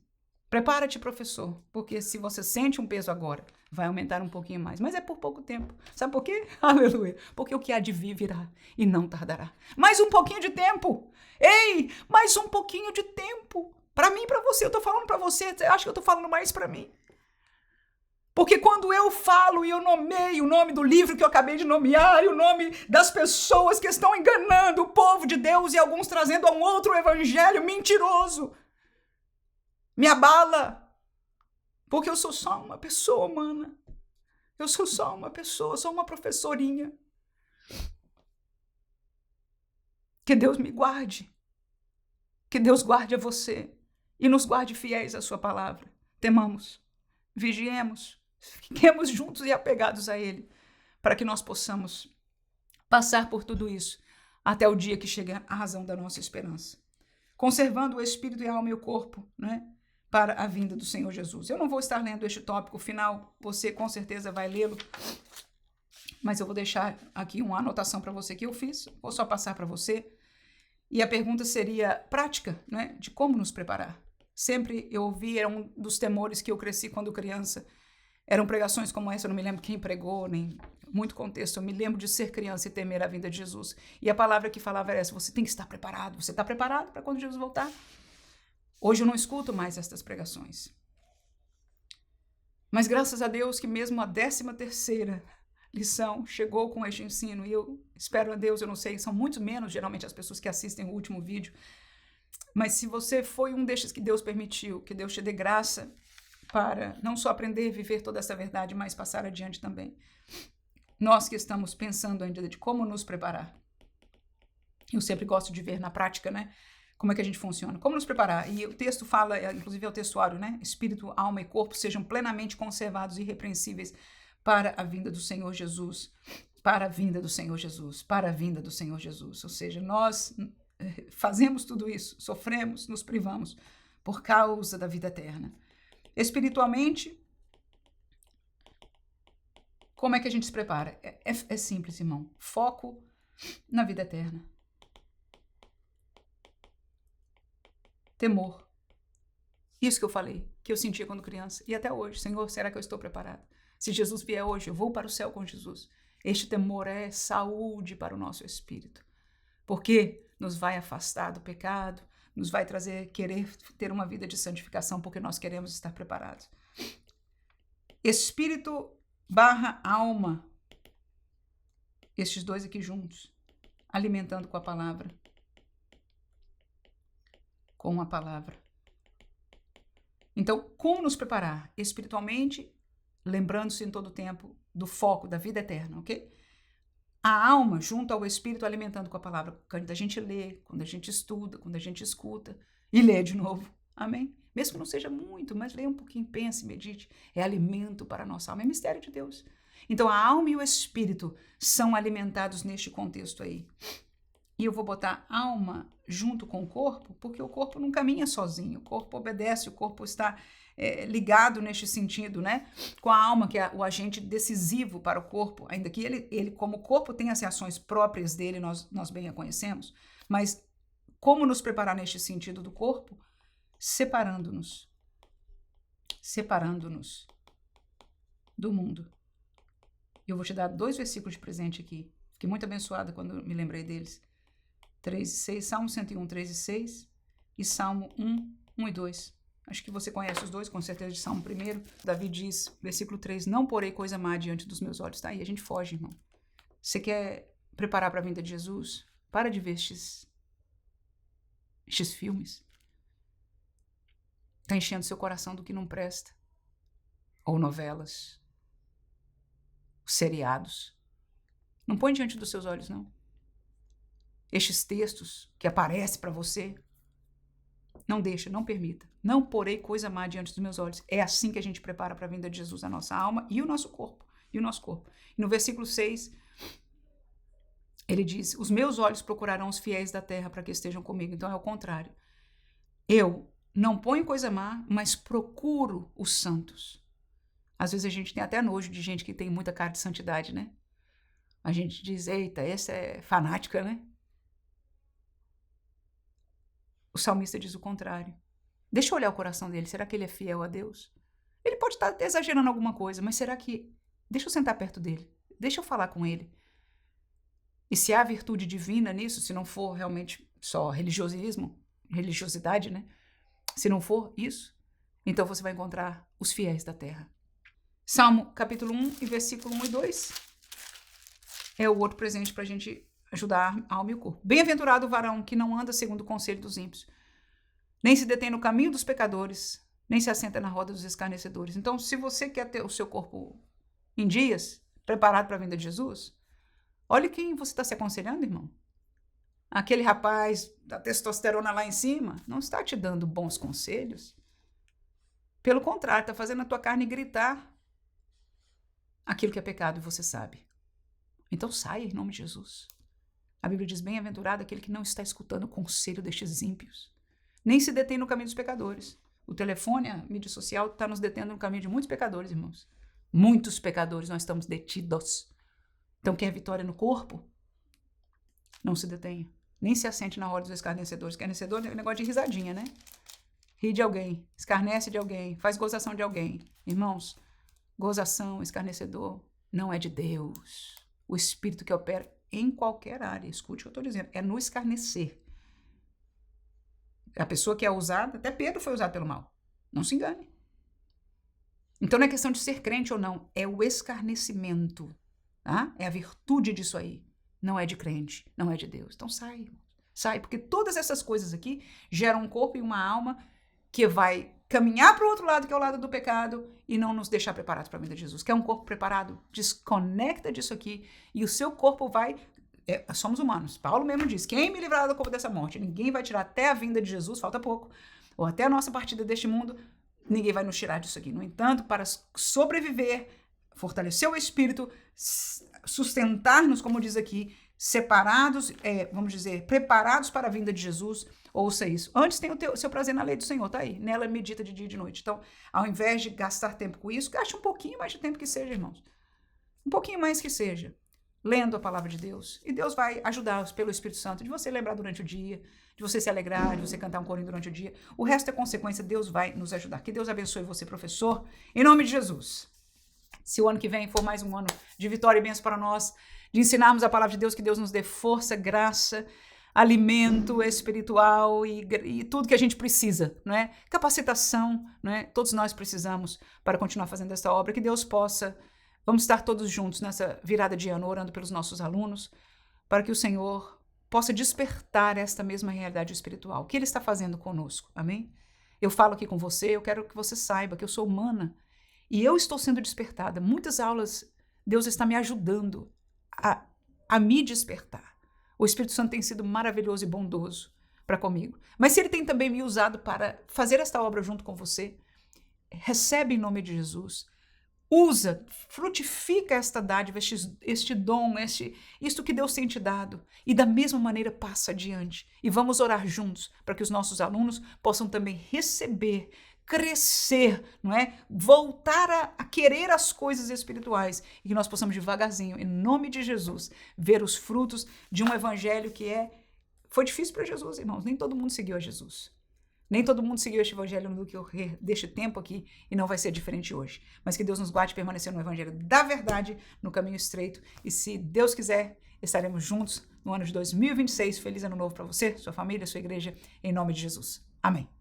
Prepara-te, professor, porque se você sente um peso agora, vai aumentar um pouquinho mais. Mas é por pouco tempo. Sabe por quê? Aleluia. Porque o que há de vir virá e não tardará. Mais um pouquinho de tempo. Ei, mais um pouquinho de tempo. Para mim e para você. Eu estou falando para você, acho que eu estou falando mais para mim. Porque quando eu falo e eu nomeio o nome do livro que eu acabei de nomear e o nome das pessoas que estão enganando o povo de Deus e alguns trazendo a um outro evangelho mentiroso, me abala. Porque eu sou só uma pessoa humana. Eu sou só uma pessoa, sou uma professorinha. Que Deus me guarde. Que Deus guarde a você e nos guarde fiéis à sua palavra. Temamos, vigiemos. Fiquemos juntos e apegados a Ele, para que nós possamos passar por tudo isso até o dia que chega a razão da nossa esperança. Conservando o espírito e a alma e o corpo, né, para a vinda do Senhor Jesus. Eu não vou estar lendo este tópico final, você com certeza vai lê-lo, mas eu vou deixar aqui uma anotação para você que eu fiz, vou só passar para você. E a pergunta seria prática, né, de como nos preparar. Sempre eu ouvi, era um dos temores que eu cresci quando criança. Eram pregações como essa, eu não me lembro quem pregou, nem muito contexto. Eu me lembro de ser criança e temer a vinda de Jesus. E a palavra que falava era essa, você tem que estar preparado. Você está preparado para quando Jesus voltar? Hoje eu não escuto mais estas pregações. Mas graças a Deus que mesmo a 13ª lição chegou com este ensino. E eu espero a Deus, eu não sei, são muito menos geralmente as pessoas que assistem o último vídeo. Mas se você foi um destes que Deus permitiu, que Deus te dê graça para não só aprender a viver toda essa verdade, mas passar adiante também. Nós que estamos pensando ainda de como nos preparar. Eu sempre gosto de ver na prática, né? Como é que a gente funciona. Como nos preparar. E o texto fala, inclusive é o textuário, né? Espírito, alma e corpo sejam plenamente conservados e irrepreensíveis para a vinda do Senhor Jesus. Para a vinda do Senhor Jesus. Para a vinda do Senhor Jesus. Ou seja, nós fazemos tudo isso, sofremos, nos privamos por causa da vida eterna. Espiritualmente, como é que a gente se prepara? É simples, irmão. Foco na vida eterna. Temor. Isso que eu falei, que eu sentia quando criança. E até hoje. Senhor, será que eu estou preparado? Se Jesus vier hoje, eu vou para o céu com Jesus. Este temor é saúde para o nosso espírito. Porque nos vai afastar do pecado, nos vai querer ter uma vida de santificação, porque nós queremos estar preparados. Espírito / alma. Estes dois aqui juntos, alimentando com a palavra. Com a palavra. Então, como nos preparar? Espiritualmente, lembrando-se em todo o tempo do foco da vida eterna, ok? A alma junto ao espírito alimentando com a palavra. Quando a gente lê, quando a gente estuda, quando a gente escuta e lê de novo. Amém? Mesmo que não seja muito, mas leia um pouquinho, pense, medite. É alimento para a nossa alma, é mistério de Deus. Então a alma e o espírito são alimentados neste contexto aí. E eu vou botar alma junto com o corpo, porque o corpo não caminha sozinho, o corpo obedece, o corpo está ligado neste sentido, né? Com a alma, que é o agente decisivo para o corpo, ainda que ele como corpo tem as reações próprias dele, nós bem a conhecemos, mas como nos preparar neste sentido do corpo? Separando-nos do mundo. Eu vou te dar 2 versículos de presente aqui. Fiquei muito abençoada quando me lembrei deles. 3:6, Salmo 101, 3:6 e Salmo 1:1 e 2. Acho que você conhece os dois, com certeza, de Salmo 1. Davi diz, versículo 3, não porei coisa má diante dos meus olhos. Tá aí, a gente foge, irmão. Você quer preparar para a vinda de Jesus? Para de ver estes filmes. Está enchendo seu coração do que não presta. Ou novelas. Seriados. Não põe diante dos seus olhos, não. Estes textos que aparecem para você, não deixa, não permita. Não porei coisa má diante dos meus olhos. É assim que a gente prepara para a vinda de Jesus a nossa alma e o nosso corpo. E no versículo 6, ele diz, os meus olhos procurarão os fiéis da terra para que estejam comigo. Então é o contrário. Eu não ponho coisa má, mas procuro os santos. Às vezes a gente tem até nojo de gente que tem muita cara de santidade, né? A gente diz, eita, essa é fanática, né? O salmista diz o contrário. Deixa eu olhar o coração dele. Será que ele é fiel a Deus? Ele pode estar exagerando alguma coisa, mas será que... Deixa eu sentar perto dele. Deixa eu falar com ele. E se há virtude divina nisso, se não for realmente só religiosidade, né? Se não for isso, então você vai encontrar os fiéis da terra. Salmo capítulo 1 e versículo 1 e 2 é o outro presente para a gente ajudar a alma e o corpo. Bem-aventurado o varão que não anda segundo o conselho dos ímpios, nem se detém no caminho dos pecadores, nem se assenta na roda dos escarnecedores. Então, se você quer ter o seu corpo em dias, preparado para a vinda de Jesus, olhe quem você está se aconselhando, irmão. Aquele rapaz da testosterona lá em cima não está te dando bons conselhos. Pelo contrário, está fazendo a tua carne gritar aquilo que é pecado e você sabe. Então saia em nome de Jesus. A Bíblia diz, bem-aventurado aquele que não está escutando o conselho destes ímpios, nem se detém no caminho dos pecadores. O telefone, a mídia social, está nos detendo no caminho de muitos pecadores, irmãos. Muitos pecadores nós estamos detidos. Então, quem é vitória no corpo, não se detenha. Nem se assente na roda dos escarnecedores. Escarnecedor é um negócio de risadinha, né? Ri de alguém, escarnece de alguém, faz gozação de alguém. Irmãos, gozação, escarnecedor, não é de Deus. O Espírito que opera em qualquer área, escute o que eu estou dizendo, é no escarnecer. A pessoa que é usada, até Pedro foi usado pelo mal. Não se engane. Então não é questão de ser crente ou não, é o escarnecimento. Tá? É a virtude disso aí. Não é de crente, não é de Deus. Então sai, sai, porque todas essas coisas aqui geram um corpo e uma alma que vai caminhar para o outro lado, que é o lado do pecado, e não nos deixar preparados para a vinda de Jesus. Quer um corpo preparado? Desconecta disso aqui e o seu corpo vai... somos humanos. Paulo mesmo diz, quem me livrará do corpo dessa morte? Ninguém vai tirar até a vinda de Jesus, falta pouco, ou até a nossa partida deste mundo, ninguém vai nos tirar disso aqui. No entanto, para sobreviver, fortalecer o espírito, sustentar-nos, como diz aqui, separados, vamos dizer, preparados para a vinda de Jesus. Ouça isso. Antes tem o seu prazer na lei do Senhor, tá aí. Nela medita de dia e de noite. Então, ao invés de gastar tempo com isso, gaste um pouquinho mais de tempo que seja, irmãos. Um pouquinho mais que seja. Lendo a palavra de Deus. E Deus vai ajudar pelo Espírito Santo de você lembrar durante o dia, de você se alegrar, de você cantar um corinho durante o dia. O resto é consequência, Deus vai nos ajudar. Que Deus abençoe você, professor, em nome de Jesus. Se o ano que vem for mais um ano de vitória e bênção para nós, de ensinarmos a palavra de Deus, que Deus nos dê força, graça, alimento espiritual e tudo que a gente precisa, não é? Capacitação, não é? Todos nós precisamos para continuar fazendo essa obra, que Deus possa, vamos estar todos juntos nessa virada de ano, orando pelos nossos alunos, para que o Senhor possa despertar esta mesma realidade espiritual, o que Ele está fazendo conosco, amém? Eu falo aqui com você, eu quero que você saiba que eu sou humana e eu estou sendo despertada. Muitas aulas, Deus está me ajudando a me despertar. O Espírito Santo tem sido maravilhoso e bondoso para comigo. Mas se Ele tem também me usado para fazer esta obra junto com você, recebe em nome de Jesus Usa, frutifica esta dádiva, este dom, isto que Deus tem te dado. E da mesma maneira passa adiante. E vamos orar juntos para que os nossos alunos possam também receber, crescer, não é? Voltar a querer as coisas espirituais. E que nós possamos devagarzinho, em nome de Jesus, ver os frutos de um evangelho que foi difícil para Jesus, irmãos. Nem todo mundo seguiu a Jesus. Nem todo mundo seguiu este evangelho no decorrer deste tempo aqui e não vai ser diferente hoje. Mas que Deus nos guarde permanecer no evangelho da verdade, no caminho estreito. E se Deus quiser, estaremos juntos no ano de 2026. Feliz ano novo para você, sua família, sua igreja, em nome de Jesus. Amém.